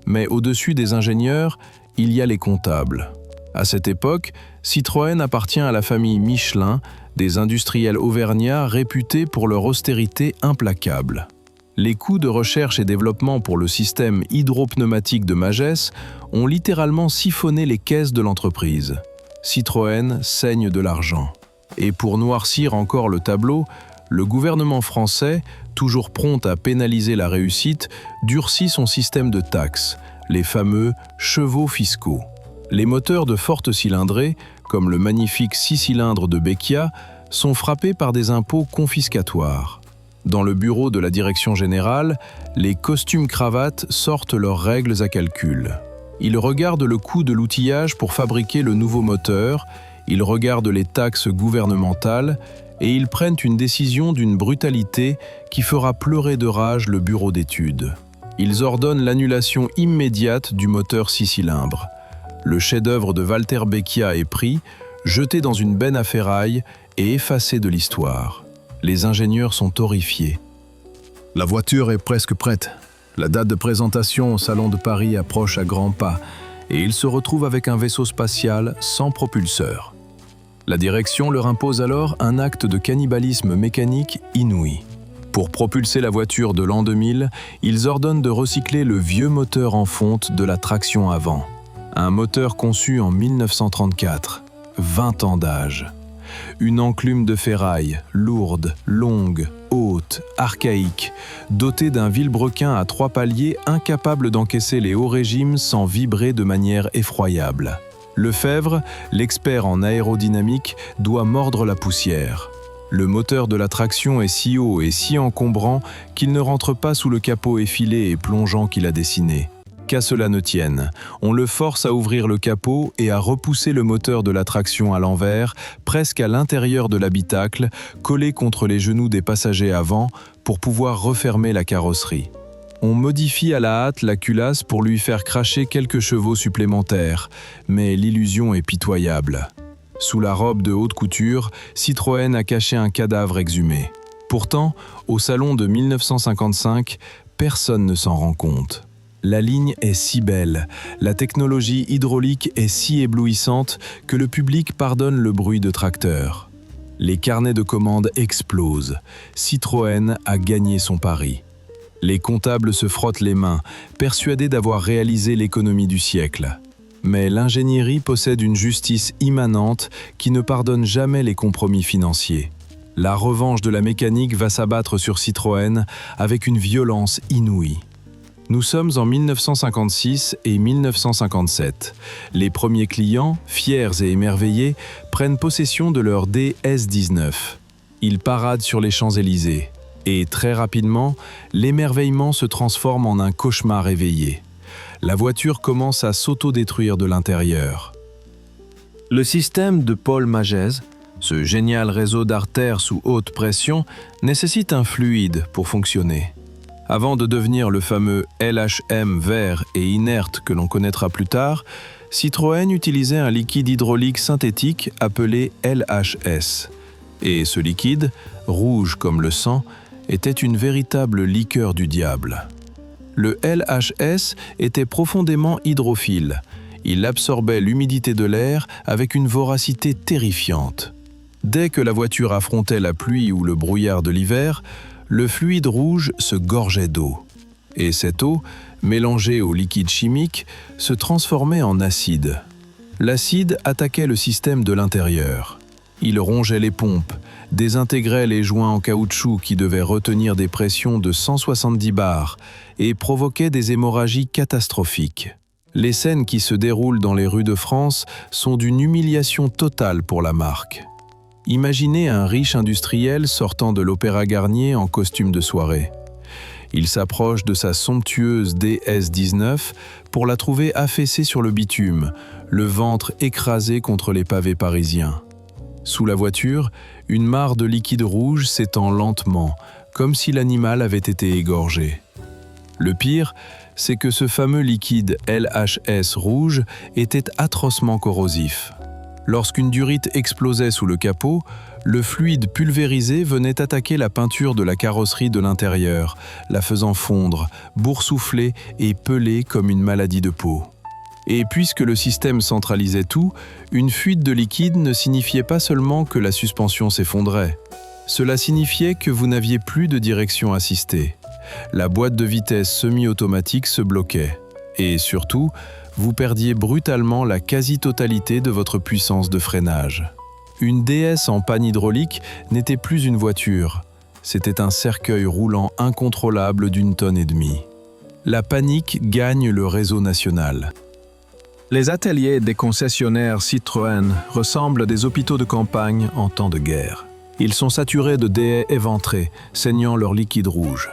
Mais au-dessus des ingénieurs, il y a les comptables. À cette époque, Citroën appartient à la famille Michelin, des industriels auvergnats réputés pour leur austérité implacable. Les coûts de recherche et développement pour le système hydropneumatique de Magès ont littéralement siphonné les caisses de l'entreprise. Citroën saigne de l'argent. Et pour noircir encore le tableau, le gouvernement français, toujours prompt à pénaliser la réussite, durcit son système de taxes, les fameux chevaux fiscaux. Les moteurs de forte cylindrée, comme le magnifique 6 cylindres de Becchia, sont frappés par des impôts confiscatoires. Dans le bureau de la direction générale, les costumes-cravates sortent leurs règles à calcul. Ils regardent le coût de l'outillage pour fabriquer le nouveau moteur, ils regardent les taxes gouvernementales et ils prennent une décision d'une brutalité qui fera pleurer de rage le bureau d'études. Ils ordonnent l'annulation immédiate du moteur 6 cylindres. Le chef-d'œuvre de Walter Becchia est pris, jeté dans une benne à ferraille et effacé de l'histoire. Les ingénieurs sont horrifiés. La voiture est presque prête. La date de présentation au Salon de Paris approche à grands pas et ils se retrouvent avec un vaisseau spatial sans propulseur. La direction leur impose alors un acte de cannibalisme mécanique inouï. Pour propulser la voiture de l'an 2000, ils ordonnent de recycler le vieux moteur en fonte de la traction avant. Un moteur conçu en 1934, 20 ans d'âge. Une enclume de ferraille, lourde, longue, haute, archaïque, dotée d'un vilebrequin à 3 paliers incapable d'encaisser les hauts régimes sans vibrer de manière effroyable. Lefebvre, l'expert en aérodynamique, doit mordre la poussière. Le moteur de la traction est si haut et si encombrant qu'il ne rentre pas sous le capot effilé et plongeant qu'il a dessiné. Qu'à cela ne tienne, on le force à ouvrir le capot et à repousser le moteur de la traction à l'envers, presque à l'intérieur de l'habitacle, collé contre les genoux des passagers avant, pour pouvoir refermer la carrosserie. On modifie à la hâte la culasse pour lui faire cracher quelques chevaux supplémentaires, mais l'illusion est pitoyable. Sous la robe de haute couture, Citroën a caché un cadavre exhumé. Pourtant, au salon de 1955, personne ne s'en rend compte. La ligne est si belle, la technologie hydraulique est si éblouissante que le public pardonne le bruit de tracteur. Les carnets de commandes explosent. Citroën a gagné son pari. Les comptables se frottent les mains, persuadés d'avoir réalisé l'économie du siècle. Mais l'ingénierie possède une justice immanente qui ne pardonne jamais les compromis financiers. La revanche de la mécanique va s'abattre sur Citroën avec une violence inouïe. Nous sommes en 1956 et 1957. Les premiers clients, fiers et émerveillés, prennent possession de leur DS-19. Ils paradent sur les Champs-Élysées. Et très rapidement, l'émerveillement se transforme en un cauchemar éveillé. La voiture commence à s'autodétruire de l'intérieur. Le système de Paul Magès, ce génial réseau d'artères sous haute pression, nécessite un fluide pour fonctionner. Avant de devenir le fameux LHM vert et inerte que l'on connaîtra plus tard, Citroën utilisait un liquide hydraulique synthétique appelé LHS. Et ce liquide, rouge comme le sang, était une véritable liqueur du diable. Le LHS était profondément hydrophile. Il absorbait l'humidité de l'air avec une voracité terrifiante. Dès que la voiture affrontait la pluie ou le brouillard de l'hiver, le fluide rouge se gorgeait d'eau. Et cette eau, mélangée au liquide chimique, se transformait en acide. L'acide attaquait le système de l'intérieur. Il rongeait les pompes, désintégrait les joints en caoutchouc qui devaient retenir des pressions de 170 bars et provoquait des hémorragies catastrophiques. Les scènes qui se déroulent dans les rues de France sont d'une humiliation totale pour la marque. Imaginez un riche industriel sortant de l'Opéra Garnier en costume de soirée. Il s'approche de sa somptueuse DS-19 pour la trouver affaissée sur le bitume, le ventre écrasé contre les pavés parisiens. Sous la voiture, une mare de liquide rouge s'étend lentement, comme si l'animal avait été égorgé. Le pire, c'est que ce fameux liquide LHS rouge était atrocement corrosif. Lorsqu'une durite explosait sous le capot, le fluide pulvérisé venait attaquer la peinture de la carrosserie de l'intérieur, la faisant fondre, boursoufler et peler comme une maladie de peau. Et puisque le système centralisait tout, une fuite de liquide ne signifiait pas seulement que la suspension s'effondrait. Cela signifiait que vous n'aviez plus de direction assistée. La boîte de vitesse semi-automatique se bloquait. Et surtout, vous perdiez brutalement la quasi-totalité de votre puissance de freinage. Une DS en panne hydraulique n'était plus une voiture. C'était un cercueil roulant incontrôlable d'1,5 tonne. La panique gagne le réseau national. Les ateliers des concessionnaires Citroën ressemblent à des hôpitaux de campagne en temps de guerre. Ils sont saturés de déais éventrés, saignant leur liquide rouge.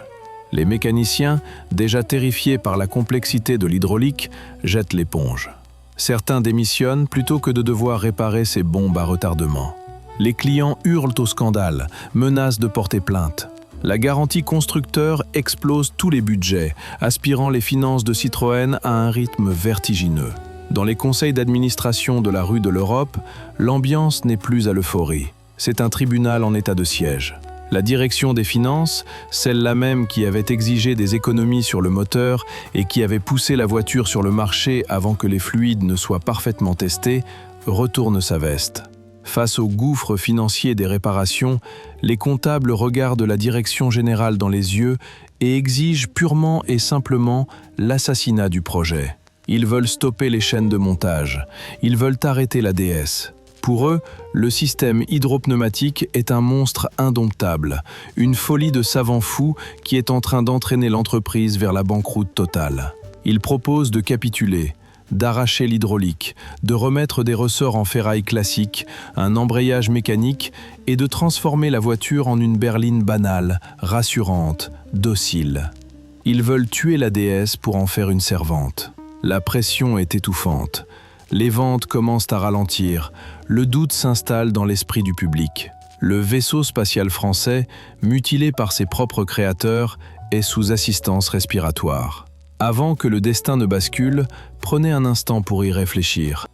Les mécaniciens, déjà terrifiés par la complexité de l'hydraulique, jettent l'éponge. Certains démissionnent plutôt que de devoir réparer ces bombes à retardement. Les clients hurlent au scandale, menacent de porter plainte. La garantie constructeur explose tous les budgets, aspirant les finances de Citroën à un rythme vertigineux. Dans les conseils d'administration de la rue de l'Europe, l'ambiance n'est plus à l'euphorie. C'est un tribunal en état de siège. La direction des finances, celle-là même qui avait exigé des économies sur le moteur et qui avait poussé la voiture sur le marché avant que les fluides ne soient parfaitement testés, retourne sa veste. Face au gouffre financier des réparations, les comptables regardent la direction générale dans les yeux et exigent purement et simplement l'assassinat du projet. Ils veulent stopper les chaînes de montage. Ils veulent arrêter la DS. Pour eux, le système hydropneumatique est un monstre indomptable, une folie de savants fous qui est en train d'entraîner l'entreprise vers la banqueroute totale. Ils proposent de capituler, d'arracher l'hydraulique, de remettre des ressorts en ferraille classique, un embrayage mécanique et de transformer la voiture en une berline banale, rassurante, docile. Ils veulent tuer la DS pour en faire une servante. La pression est étouffante. Les ventes commencent à ralentir. Le doute s'installe dans l'esprit du public. Le vaisseau spatial français, mutilé par ses propres créateurs, est sous assistance respiratoire. Avant que le destin ne bascule, prenez un instant pour y réfléchir.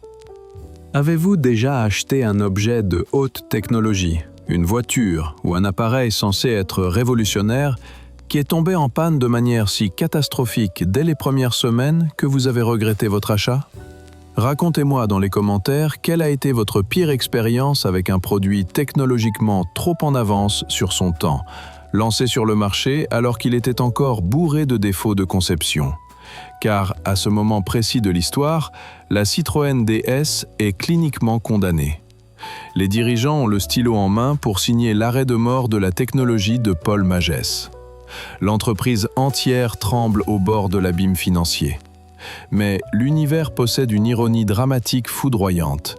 Avez-vous déjà acheté un objet de haute technologie, une voiture ou un appareil censé être révolutionnaire, qui est tombé en panne de manière si catastrophique dès les premières semaines que vous avez regretté votre achat? Racontez-moi dans les commentaires quelle a été votre pire expérience avec un produit technologiquement trop en avance sur son temps, lancé sur le marché alors qu'il était encore bourré de défauts de conception. Car, à ce moment précis de l'histoire, la Citroën DS est cliniquement condamnée. Les dirigeants ont le stylo en main pour signer l'arrêt de mort de la technologie de Paul Magès. L'entreprise entière tremble au bord de l'abîme financier. Mais l'univers possède une ironie dramatique foudroyante.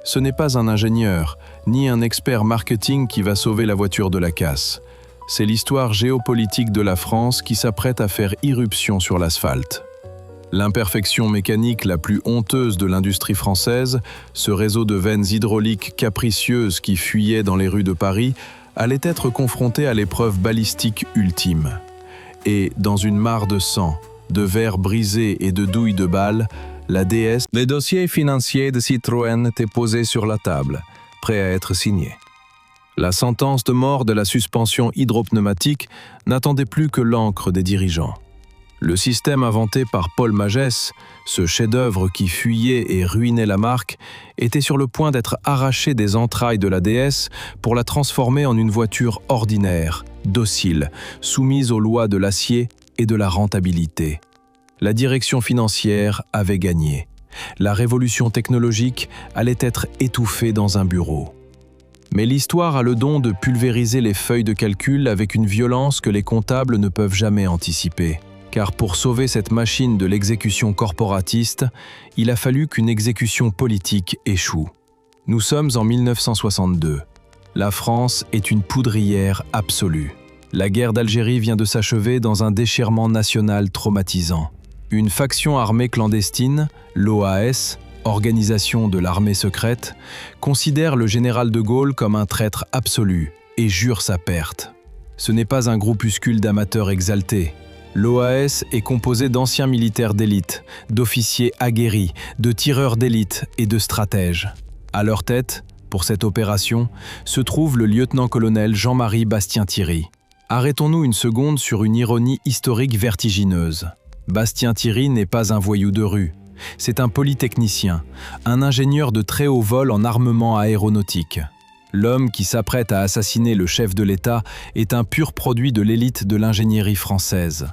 Ce n'est pas un ingénieur, ni un expert marketing qui va sauver la voiture de la casse. C'est l'histoire géopolitique de la France qui s'apprête à faire irruption sur l'asphalte. L'imperfection mécanique la plus honteuse de l'industrie française, ce réseau de veines hydrauliques capricieuses qui fuyait dans les rues de Paris, allait être confronté à l'épreuve balistique ultime. Et, dans une mare de sang, de verres brisés et de douilles de balles, la DS... Les dossiers financiers de Citroën étaient posés sur la table, prêts à être signés. La sentence de mort de la suspension hydropneumatique n'attendait plus que l'encre des dirigeants. Le système inventé par Paul Magès, ce chef-d'œuvre qui fuyait et ruinait la marque, était sur le point d'être arraché des entrailles de la DS pour la transformer en une voiture ordinaire, docile, soumise aux lois de l'acier et de la rentabilité. La direction financière avait gagné. La révolution technologique allait être étouffée dans un bureau. Mais l'histoire a le don de pulvériser les feuilles de calcul avec une violence que les comptables ne peuvent jamais anticiper. Car pour sauver cette machine de l'exécution corporatiste, il a fallu qu'une exécution politique échoue. Nous sommes en 1962. La France est une poudrière absolue. La guerre d'Algérie vient de s'achever dans un déchirement national traumatisant. Une faction armée clandestine, l'OAS, organisation de l'armée secrète, considère le général de Gaulle comme un traître absolu et jure sa perte. Ce n'est pas un groupuscule d'amateurs exaltés. L'OAS est composé d'anciens militaires d'élite, d'officiers aguerris, de tireurs d'élite et de stratèges. À leur tête, pour cette opération, se trouve le lieutenant-colonel Jean-Marie Bastien-Thierry. Arrêtons-nous une seconde sur une ironie historique vertigineuse. Bastien-Thierry n'est pas un voyou de rue. C'est un polytechnicien, un ingénieur de très haut vol en armement aéronautique. L'homme qui s'apprête à assassiner le chef de l'État est un pur produit de l'élite de l'ingénierie française.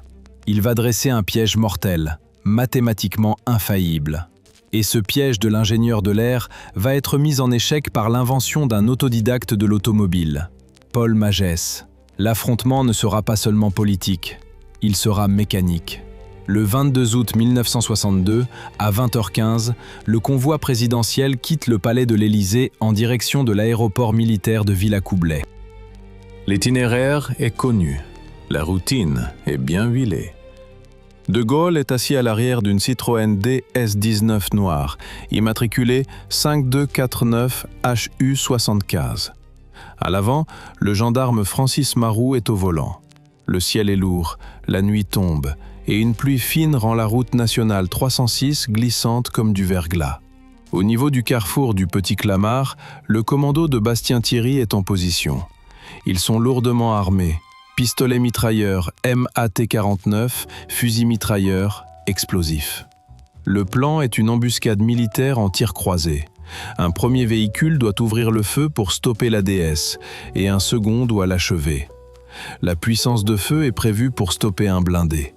Il va dresser un piège mortel, mathématiquement infaillible. Et ce piège de l'ingénieur de l'air va être mis en échec par l'invention d'un autodidacte de l'automobile, Paul Magès. L'affrontement ne sera pas seulement politique, il sera mécanique. Le 22 août 1962, à 20h15, le convoi présidentiel quitte le palais de l'Élysée en direction de l'aéroport militaire de Villacoublay. L'itinéraire est connu. La routine est bien huilée. De Gaulle est assis à l'arrière d'une Citroën DS19 noire, immatriculée 5249 HU75. À l'avant, le gendarme Francis Maroux est au volant. Le ciel est lourd, la nuit tombe, et une pluie fine rend la route nationale 306 glissante comme du verglas. Au niveau du carrefour du Petit Clamart, le commando de Bastien-Thierry est en position. Ils sont lourdement armés. Pistolets mitrailleurs MAT-49, fusils mitrailleurs, explosifs. Le plan est une embuscade militaire en tir croisé. Un premier véhicule doit ouvrir le feu pour stopper la DS et un second doit l'achever. La puissance de feu est prévue pour stopper un blindé.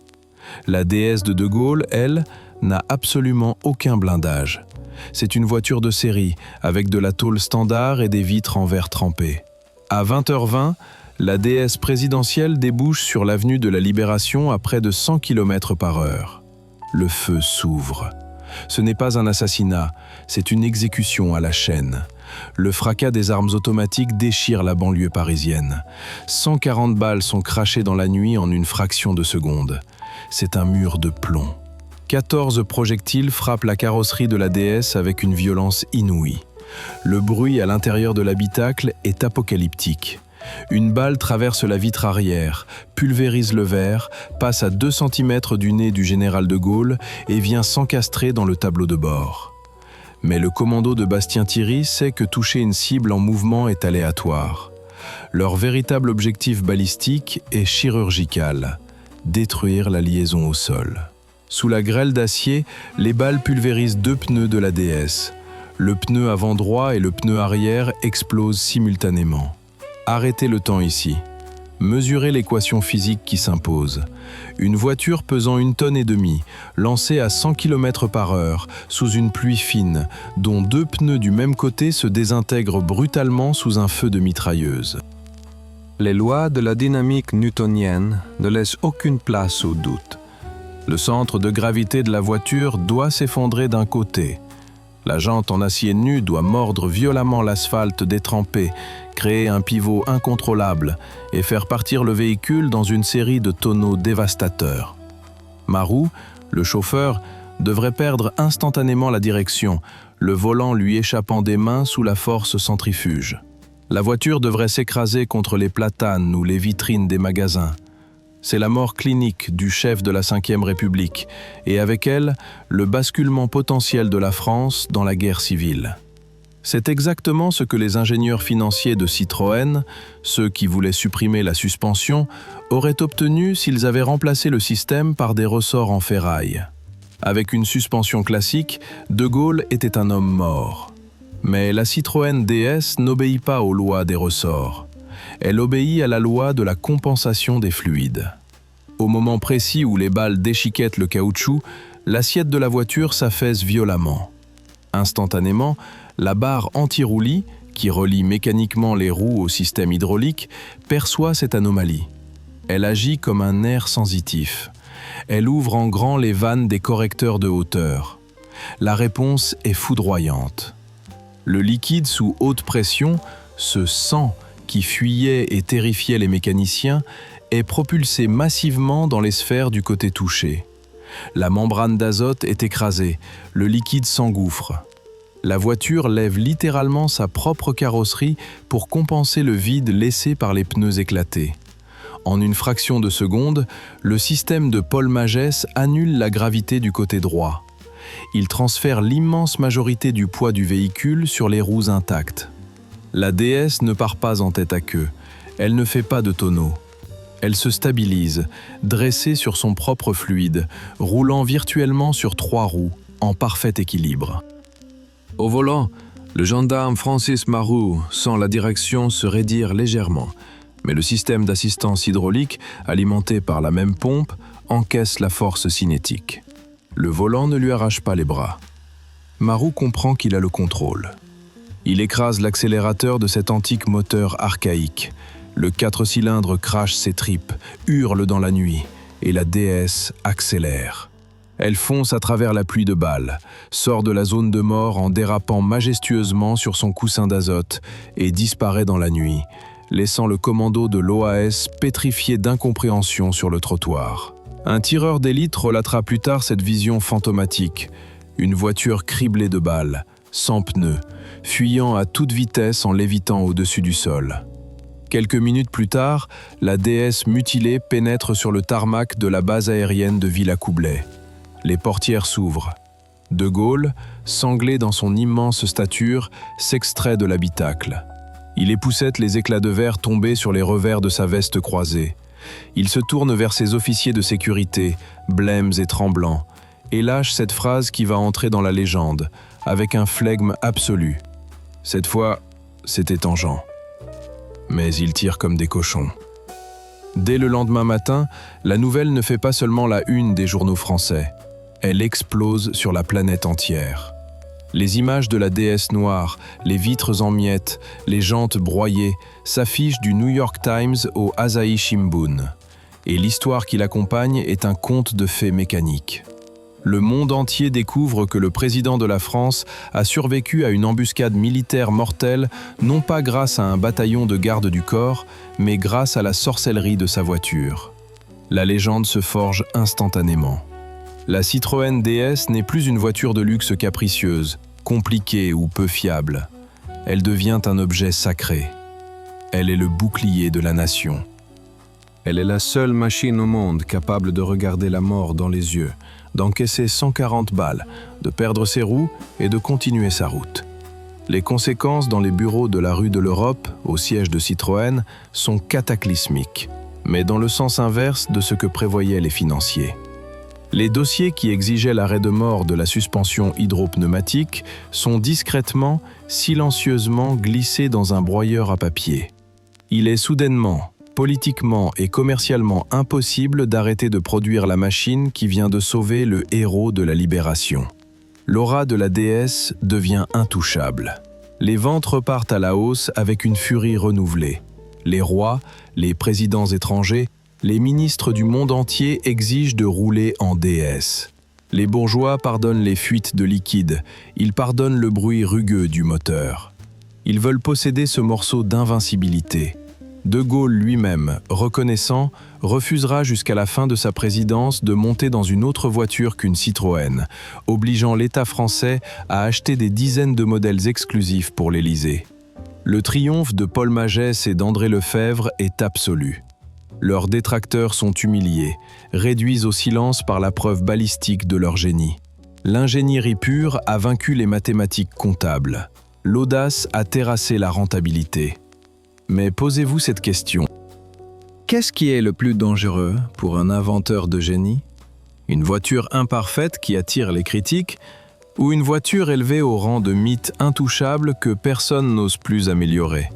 La DS de Gaulle, elle, n'a absolument aucun blindage. C'est une voiture de série avec de la tôle standard et des vitres en verre trempé. À 20h20, la DS présidentielle débouche sur l'avenue de la Libération à près de 100 km/h. Le feu s'ouvre. Ce n'est pas un assassinat, c'est une exécution à la chaîne. Le fracas des armes automatiques déchire la banlieue parisienne. 140 balles sont crachées dans la nuit en une fraction de seconde. C'est un mur de plomb. 14 projectiles frappent la carrosserie de la DS avec une violence inouïe. Le bruit à l'intérieur de l'habitacle est apocalyptique. Une balle traverse la vitre arrière, pulvérise le verre, passe à 2 cm du nez du général de Gaulle et vient s'encastrer dans le tableau de bord. Mais le commando de Bastien-Thierry sait que toucher une cible en mouvement est aléatoire. Leur véritable objectif balistique est chirurgical, détruire la liaison au sol. Sous la grêle d'acier, les balles pulvérisent 2 pneus de la DS. Le pneu avant droit et le pneu arrière explosent simultanément. Arrêtez le temps ici. Mesurez l'équation physique qui s'impose. Une voiture pesant 1,5 tonnes, lancée à 100 km/h, sous une pluie fine, dont 2 pneus du même côté se désintègrent brutalement sous un feu de mitrailleuse. Les lois de la dynamique newtonienne ne laissent aucune place au doute. Le centre de gravité de la voiture doit s'effondrer d'un côté. La jante en acier nu doit mordre violemment l'asphalte détrempé, créer un pivot incontrôlable et faire partir le véhicule dans une série de tonneaux dévastateurs. Maroux, le chauffeur, devrait perdre instantanément la direction, le volant lui échappant des mains sous la force centrifuge. La voiture devrait s'écraser contre les platanes ou les vitrines des magasins. C'est la mort clinique du chef de la Ve République, et avec elle, le basculement potentiel de la France dans la guerre civile. C'est exactement ce que les ingénieurs financiers de Citroën, ceux qui voulaient supprimer la suspension, auraient obtenu s'ils avaient remplacé le système par des ressorts en ferraille. Avec une suspension classique, De Gaulle était un homme mort. Mais la Citroën DS n'obéit pas aux lois des ressorts. Elle obéit à la loi de la compensation des fluides. Au moment précis où les balles déchiquettent le caoutchouc, l'assiette de la voiture s'affaisse violemment. Instantanément, la barre anti-roulis, qui relie mécaniquement les roues au système hydraulique, perçoit cette anomalie. Elle agit comme un nerf sensitif. Elle ouvre en grand les vannes des correcteurs de hauteur. La réponse est foudroyante. Le liquide sous haute pression, ce sang qui fuyait et terrifiait les mécaniciens, est propulsé massivement dans les sphères du côté touché. La membrane d'azote est écrasée, le liquide s'engouffre. La voiture lève littéralement sa propre carrosserie pour compenser le vide laissé par les pneus éclatés. En une fraction de seconde, le système de Paul Magès annule la gravité du côté droit. Il transfère l'immense majorité du poids du véhicule sur les roues intactes. La DS ne part pas en tête à queue, elle ne fait pas de tonneau. Elle se stabilise, dressée sur son propre fluide, roulant virtuellement sur 3 roues, en parfait équilibre. Au volant, le gendarme Francis Maroux sent la direction se raidir légèrement, mais le système d'assistance hydraulique, alimenté par la même pompe, encaisse la force cinétique. Le volant ne lui arrache pas les bras. Maroux comprend qu'il a le contrôle. Il écrase l'accélérateur de cet antique moteur archaïque. Le 4 cylindres crache ses tripes, hurle dans la nuit, et la DS accélère. Elle fonce à travers la pluie de balles, sort de la zone de mort en dérapant majestueusement sur son coussin d'azote et disparaît dans la nuit, laissant le commando de l'OAS pétrifié d'incompréhension sur le trottoir. Un tireur d'élite relatera plus tard cette vision fantomatique, une voiture criblée de balles, sans pneus, fuyant à toute vitesse en lévitant au-dessus du sol. Quelques minutes plus tard, la déesse mutilée pénètre sur le tarmac de la base aérienne de Villacoublay. Les portières s'ouvrent. De Gaulle, sanglé dans son immense stature, s'extrait de l'habitacle. Il époussette les éclats de verre tombés sur les revers de sa veste croisée. Il se tourne vers ses officiers de sécurité, blêmes et tremblants, et lâche cette phrase qui va entrer dans la légende, avec un flegme absolu. Cette fois, c'était tangent. Mais ils tirent comme des cochons. Dès le lendemain matin, la nouvelle ne fait pas seulement la une des journaux français. Elle explose sur la planète entière. Les images de la déesse noire, les vitres en miettes, les jantes broyées, s'affichent du New York Times au Asahi Shimbun. Et l'histoire qui l'accompagne est un conte de fées mécaniques. Le monde entier découvre que le président de la France a survécu à une embuscade militaire mortelle, non pas grâce à un bataillon de garde du corps, mais grâce à la sorcellerie de sa voiture. La légende se forge instantanément. La Citroën DS n'est plus une voiture de luxe capricieuse, compliquée ou peu fiable. Elle devient un objet sacré. Elle est le bouclier de la nation. Elle est la seule machine au monde capable de regarder la mort dans les yeux, d'encaisser 140 balles, de perdre ses roues et de continuer sa route. Les conséquences dans les bureaux de la rue de l'Europe, au siège de Citroën, sont cataclysmiques, mais dans le sens inverse de ce que prévoyaient les financiers. Les dossiers qui exigeaient l'arrêt de mort de la suspension hydropneumatique sont discrètement, silencieusement glissés dans un broyeur à papier. Il est soudainement, politiquement et commercialement impossible d'arrêter de produire la machine qui vient de sauver le héros de la libération. L'aura de la déesse devient intouchable. Les ventes repartent à la hausse avec une furie renouvelée. Les rois, les présidents étrangers, les ministres du monde entier exigent de rouler en DS. Les bourgeois pardonnent les fuites de liquide, ils pardonnent le bruit rugueux du moteur. Ils veulent posséder ce morceau d'invincibilité. De Gaulle lui-même, reconnaissant, refusera jusqu'à la fin de sa présidence de monter dans une autre voiture qu'une Citroën, obligeant l'État français à acheter des dizaines de modèles exclusifs pour l'Élysée. Le triomphe de Paul Magès et d'André Lefebvre est absolu. Leurs détracteurs sont humiliés, réduits au silence par la preuve balistique de leur génie. L'ingénierie pure a vaincu les mathématiques comptables. L'audace a terrassé la rentabilité. Mais posez-vous cette question. Qu'est-ce qui est le plus dangereux pour un inventeur de génie? Une voiture imparfaite qui attire les critiques ou une voiture élevée au rang de mythe intouchable que personne n'ose plus améliorer?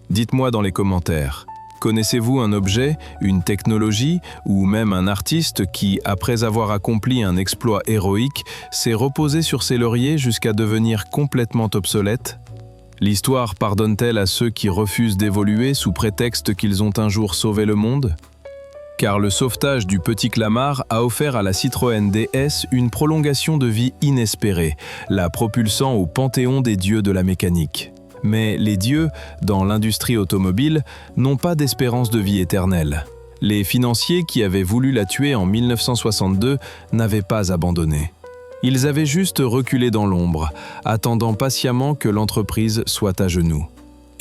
Dites-moi dans les commentaires. Connaissez-vous un objet, une technologie ou même un artiste qui, après avoir accompli un exploit héroïque, s'est reposé sur ses lauriers jusqu'à devenir complètement obsolète? L'histoire pardonne-t-elle à ceux qui refusent d'évoluer sous prétexte qu'ils ont un jour sauvé le monde? Car le sauvetage du petit Clamart a offert à la Citroën DS une prolongation de vie inespérée, la propulsant au panthéon des dieux de la mécanique. Mais les dieux, dans l'industrie automobile, n'ont pas d'espérance de vie éternelle. Les financiers qui avaient voulu la tuer en 1962 n'avaient pas abandonné. Ils avaient juste reculé dans l'ombre, attendant patiemment que l'entreprise soit à genoux.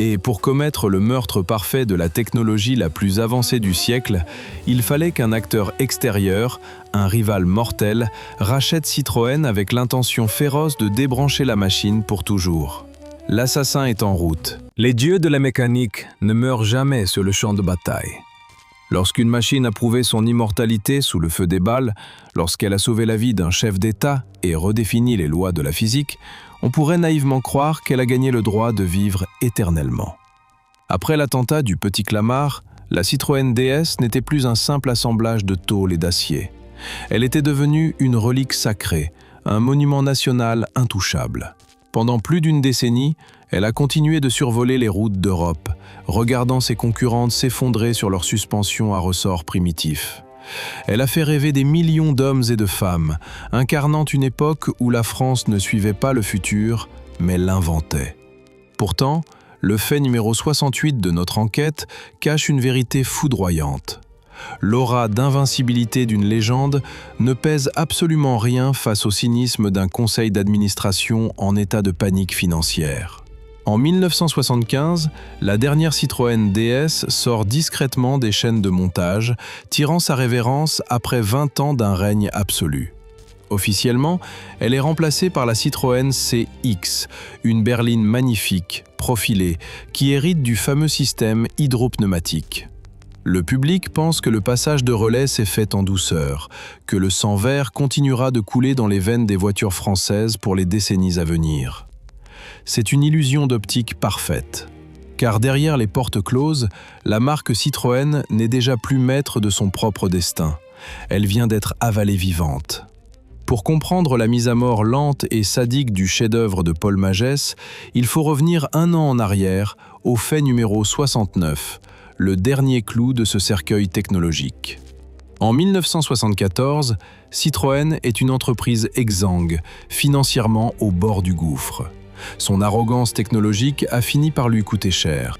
Et pour commettre le meurtre parfait de la technologie la plus avancée du siècle, il fallait qu'un acteur extérieur, un rival mortel, rachète Citroën avec l'intention féroce de débrancher la machine pour toujours. L'assassin est en route. Les dieux de la mécanique ne meurent jamais sur le champ de bataille. Lorsqu'une machine a prouvé son immortalité sous le feu des balles, lorsqu'elle a sauvé la vie d'un chef d'État et redéfini les lois de la physique, on pourrait naïvement croire qu'elle a gagné le droit de vivre éternellement. Après l'attentat du petit Clamart, la Citroën DS n'était plus un simple assemblage de tôle et d'acier. Elle était devenue une relique sacrée, un monument national intouchable. Pendant plus d'une décennie, elle a continué de survoler les routes d'Europe, regardant ses concurrentes s'effondrer sur leurs suspensions à ressort primitifs. Elle a fait rêver des millions d'hommes et de femmes, incarnant une époque où la France ne suivait pas le futur, mais l'inventait. Pourtant, le fait numéro 68 de notre enquête cache une vérité foudroyante. L'aura d'invincibilité d'une légende ne pèse absolument rien face au cynisme d'un conseil d'administration en état de panique financière. En 1975, la dernière Citroën DS sort discrètement des chaînes de montage, tirant sa révérence après 20 ans d'un règne absolu. Officiellement, elle est remplacée par la Citroën CX, une berline magnifique, profilée, qui hérite du fameux système hydropneumatique. Le public pense que le passage de relais s'est fait en douceur, que le sang vert continuera de couler dans les veines des voitures françaises pour les décennies à venir. C'est une illusion d'optique parfaite. Car derrière les portes closes, la marque Citroën n'est déjà plus maître de son propre destin. Elle vient d'être avalée vivante. Pour comprendre la mise à mort lente et sadique du chef-d'œuvre de Paul Magès, il faut revenir 1 an en arrière, au fait numéro 69, le dernier clou de ce cercueil technologique. En 1974, Citroën est une entreprise exsangue, financièrement au bord du gouffre. Son arrogance technologique a fini par lui coûter cher.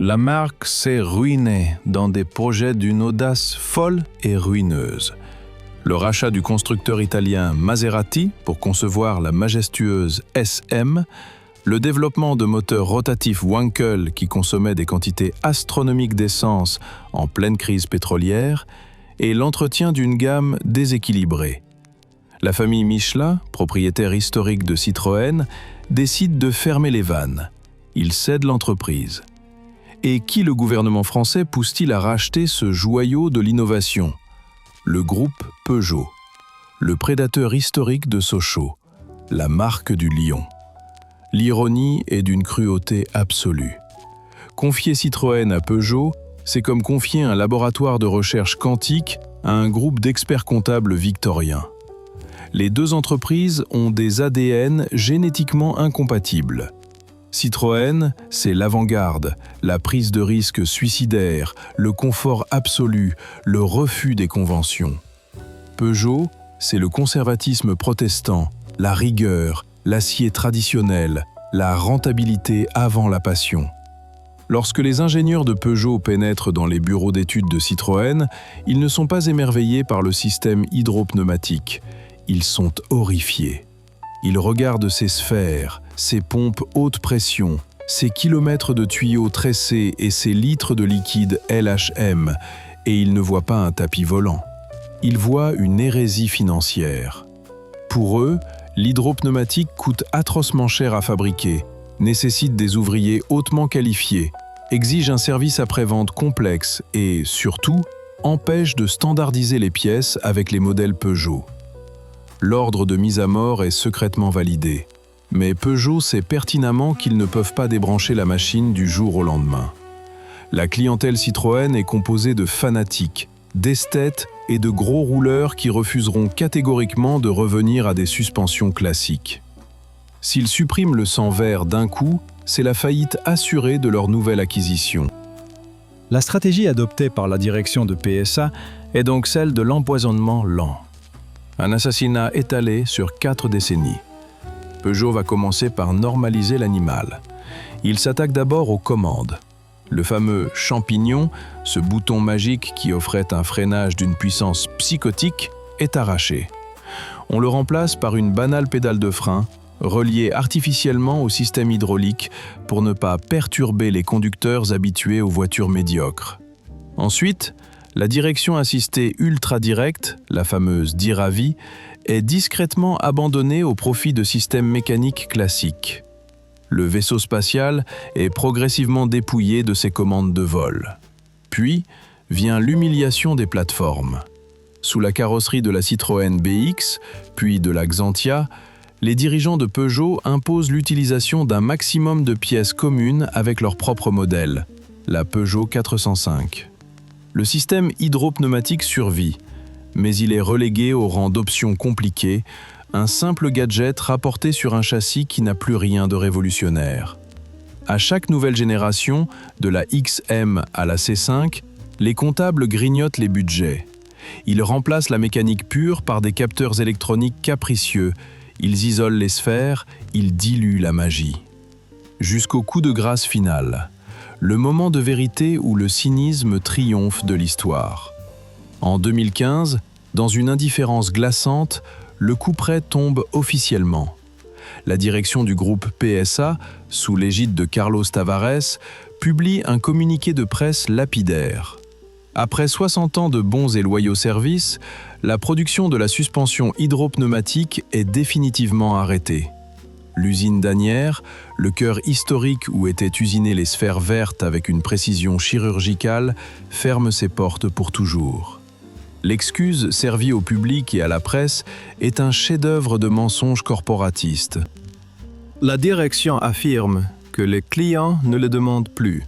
La marque s'est ruinée dans des projets d'une audace folle et ruineuse. Le rachat du constructeur italien Maserati pour concevoir la majestueuse SM, le développement de moteurs rotatifs Wankel qui consommaient des quantités astronomiques d'essence en pleine crise pétrolière et l'entretien d'une gamme déséquilibrée. La famille Michelin, propriétaire historique de Citroën, décide de fermer les vannes. Il cède l'entreprise. Et qui le gouvernement français pousse-t-il à racheter ce joyau de l'innovation ? Le groupe Peugeot, le prédateur historique de Sochaux, la marque du lion. L'ironie est d'une cruauté absolue. Confier Citroën à Peugeot, c'est comme confier un laboratoire de recherche quantique à un groupe d'experts comptables victoriens. Les deux entreprises ont des ADN génétiquement incompatibles. Citroën, c'est l'avant-garde, la prise de risque suicidaire, le confort absolu, le refus des conventions. Peugeot, c'est le conservatisme protestant, la rigueur, l'acier traditionnel, la rentabilité avant la passion. Lorsque les ingénieurs de Peugeot pénètrent dans les bureaux d'études de Citroën, ils ne sont pas émerveillés par le système hydropneumatique. Ils sont horrifiés. Ils regardent ces sphères, ces pompes haute pression, ces kilomètres de tuyaux tressés et ces litres de liquide LHM, et ils ne voient pas un tapis volant. Ils voient une hérésie financière. Pour eux, l'hydropneumatique coûte atrocement cher à fabriquer, nécessite des ouvriers hautement qualifiés, exige un service après-vente complexe et, surtout, empêche de standardiser les pièces avec les modèles Peugeot. L'ordre de mise à mort est secrètement validé. Mais Peugeot sait pertinemment qu'ils ne peuvent pas débrancher la machine du jour au lendemain. La clientèle Citroën est composée de fanatiques, d'esthètes et de gros rouleurs qui refuseront catégoriquement de revenir à des suspensions classiques. S'ils suppriment le sang vert d'un coup, c'est la faillite assurée de leur nouvelle acquisition. La stratégie adoptée par la direction de PSA est donc celle de l'empoisonnement lent. Un assassinat étalé sur 4 décennies. Peugeot va commencer par normaliser l'animal. Il s'attaque d'abord aux commandes. Le fameux champignon, ce bouton magique qui offrait un freinage d'une puissance psychotique, est arraché. On le remplace par une banale pédale de frein, reliée artificiellement au système hydraulique pour ne pas perturber les conducteurs habitués aux voitures médiocres. Ensuite, la direction assistée ultra directe, la fameuse DIRAVI, est discrètement abandonnée au profit de systèmes mécaniques classiques. Le vaisseau spatial est progressivement dépouillé de ses commandes de vol. Puis vient l'humiliation des plateformes. Sous la carrosserie de la Citroën BX, puis de la Xantia, les dirigeants de Peugeot imposent l'utilisation d'un maximum de pièces communes avec leur propre modèle, la Peugeot 405. Le système hydropneumatique survit, mais il est relégué au rang d'option compliquée, un simple gadget rapporté sur un châssis qui n'a plus rien de révolutionnaire. À chaque nouvelle génération, de la XM à la C5, les comptables grignotent les budgets. Ils remplacent la mécanique pure par des capteurs électroniques capricieux, ils isolent les sphères, ils diluent la magie. jusqu'au coup de grâce final, le moment de vérité où le cynisme triomphe de l'histoire. En 2015, dans une indifférence glaçante, le couperet tombe officiellement. La direction du groupe PSA, sous l'égide de Carlos Tavares, publie un communiqué de presse lapidaire. Après 60 ans de bons et loyaux services, la production de la suspension hydropneumatique est définitivement arrêtée. L'usine d'Asnières, le cœur historique où étaient usinées les sphères vertes avec une précision chirurgicale, ferme ses portes pour toujours. L'excuse servie au public et à la presse est un chef-d'œuvre de mensonges corporatistes. La direction affirme que les clients ne le demandent plus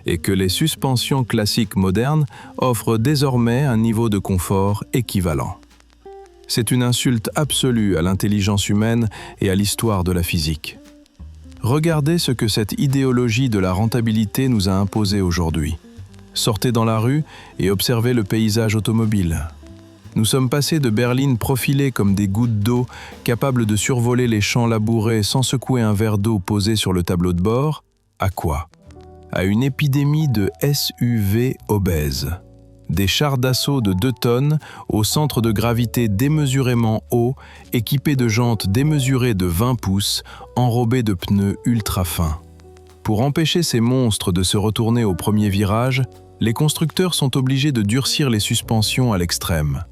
et que les suspensions classiques modernes offrent désormais un niveau de confort équivalent. C'est une insulte absolue à l'intelligence humaine et à l'histoire de la physique. Regardez ce que cette idéologie de la rentabilité nous a imposé aujourd'hui. Sortez dans la rue et observez le paysage automobile. Nous sommes passés de berlines profilées comme des gouttes d'eau, capables de survoler les champs labourés sans secouer un verre d'eau posé sur le tableau de bord, à quoi ? À une épidémie de SUV obèses. Des chars d'assaut de 2 tonnes au centre de gravité démesurément haut, équipés de jantes démesurées de 20 pouces, enrobés de pneus ultra fins. Pour empêcher ces monstres de se retourner au premier virage, les constructeurs sont obligés de durcir les suspensions à l'extrême.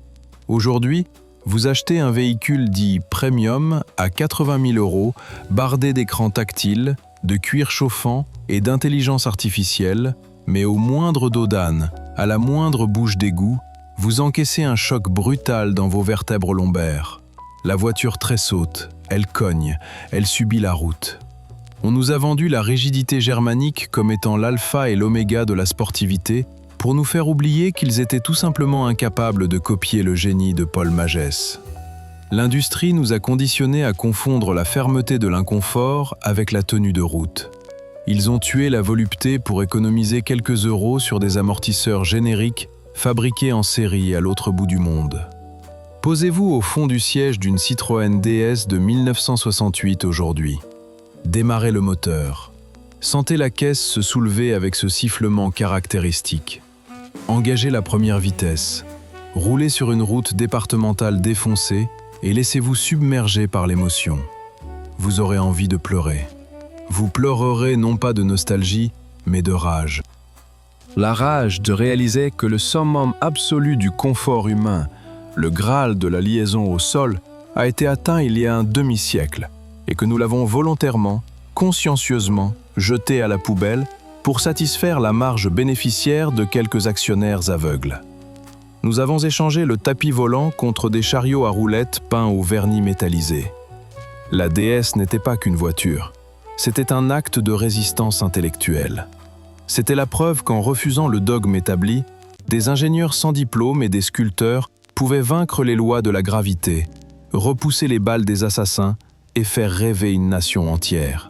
Aujourd'hui, vous achetez un véhicule dit « premium » à 80 000 €, bardé d'écrans tactiles, de cuir chauffant et d'intelligence artificielle, mais au moindre dos d'âne, à la moindre bouche d'égout, vous encaissez un choc brutal dans vos vertèbres lombaires. La voiture tressaute, elle cogne, elle subit la route. On nous a vendu la rigidité germanique comme étant l'alpha et l'oméga de la sportivité pour nous faire oublier qu'ils étaient tout simplement incapables de copier le génie de Paul Magès. L'industrie nous a conditionnés à confondre la fermeté de l'inconfort avec la tenue de route. Ils ont tué la volupté pour économiser quelques euros sur des amortisseurs génériques fabriqués en série à l'autre bout du monde. Posez-vous au fond du siège d'une Citroën DS de 1968 aujourd'hui. Démarrez le moteur. Sentez la caisse se soulever avec ce sifflement caractéristique. Engagez la première vitesse. Roulez sur une route départementale défoncée et laissez-vous submerger par l'émotion. Vous aurez envie de pleurer. Vous pleurerez non pas de nostalgie, mais de rage. La rage de réaliser que le summum absolu du confort humain, le Graal de la liaison au sol, a été atteint il y a un demi-siècle et que nous l'avons volontairement, consciencieusement, jeté à la poubelle pour satisfaire la marge bénéficiaire de quelques actionnaires aveugles. Nous avons échangé le tapis volant contre des chariots à roulettes peints au vernis métallisé. La DS n'était pas qu'une voiture. C'était un acte de résistance intellectuelle. C'était la preuve qu'en refusant le dogme établi, des ingénieurs sans diplôme et des sculpteurs pouvaient vaincre les lois de la gravité, repousser les balles des assassins et faire rêver une nation entière.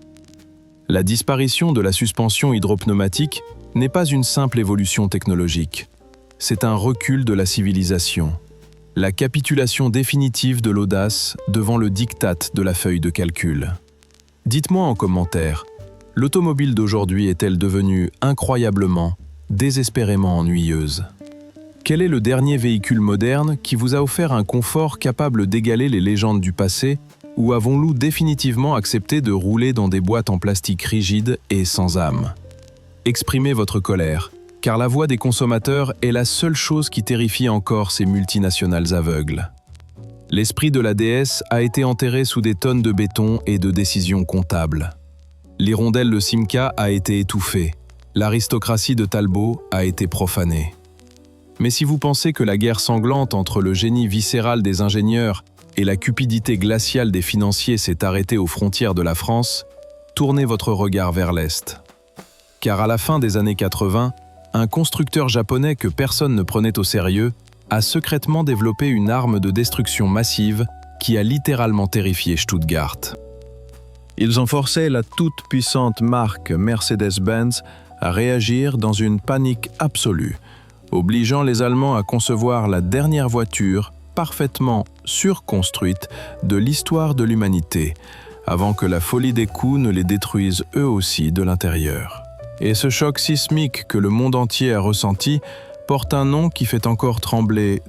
La disparition de la suspension hydropneumatique n'est pas une simple évolution technologique. C'est un recul de la civilisation, la capitulation définitive de l'audace devant le diktat de la feuille de calcul. Dites-moi en commentaire, l'automobile d'aujourd'hui est-elle devenue incroyablement, désespérément ennuyeuse ? Quel est le dernier véhicule moderne qui vous a offert un confort capable d'égaler les légendes du passé, ou avons-nous définitivement accepté de rouler dans des boîtes en plastique rigides et sans âme ? Exprimez votre colère, car la voix des consommateurs est la seule chose qui terrifie encore ces multinationales aveugles. L'esprit de la DS a été enterré sous des tonnes de béton et de décisions comptables. L'hirondelle de Simca a été étouffée. L'aristocratie de Talbot a été profanée. Mais si vous pensez que la guerre sanglante entre le génie viscéral des ingénieurs et la cupidité glaciale des financiers s'est arrêtée aux frontières de la France, tournez votre regard vers l'Est. Car à la fin des années 80, un constructeur japonais que personne ne prenait au sérieux a secrètement développé une arme de destruction massive qui a littéralement terrifié Stuttgart. Ils ont forcé la toute-puissante marque Mercedes-Benz à réagir dans une panique absolue, obligeant les Allemands à concevoir la dernière voiture parfaitement surconstruite de l'histoire de l'humanité, avant que la folie des coups ne les détruise eux aussi de l'intérieur. Et ce choc sismique que le monde entier a ressenti porte un nom qui fait encore trembler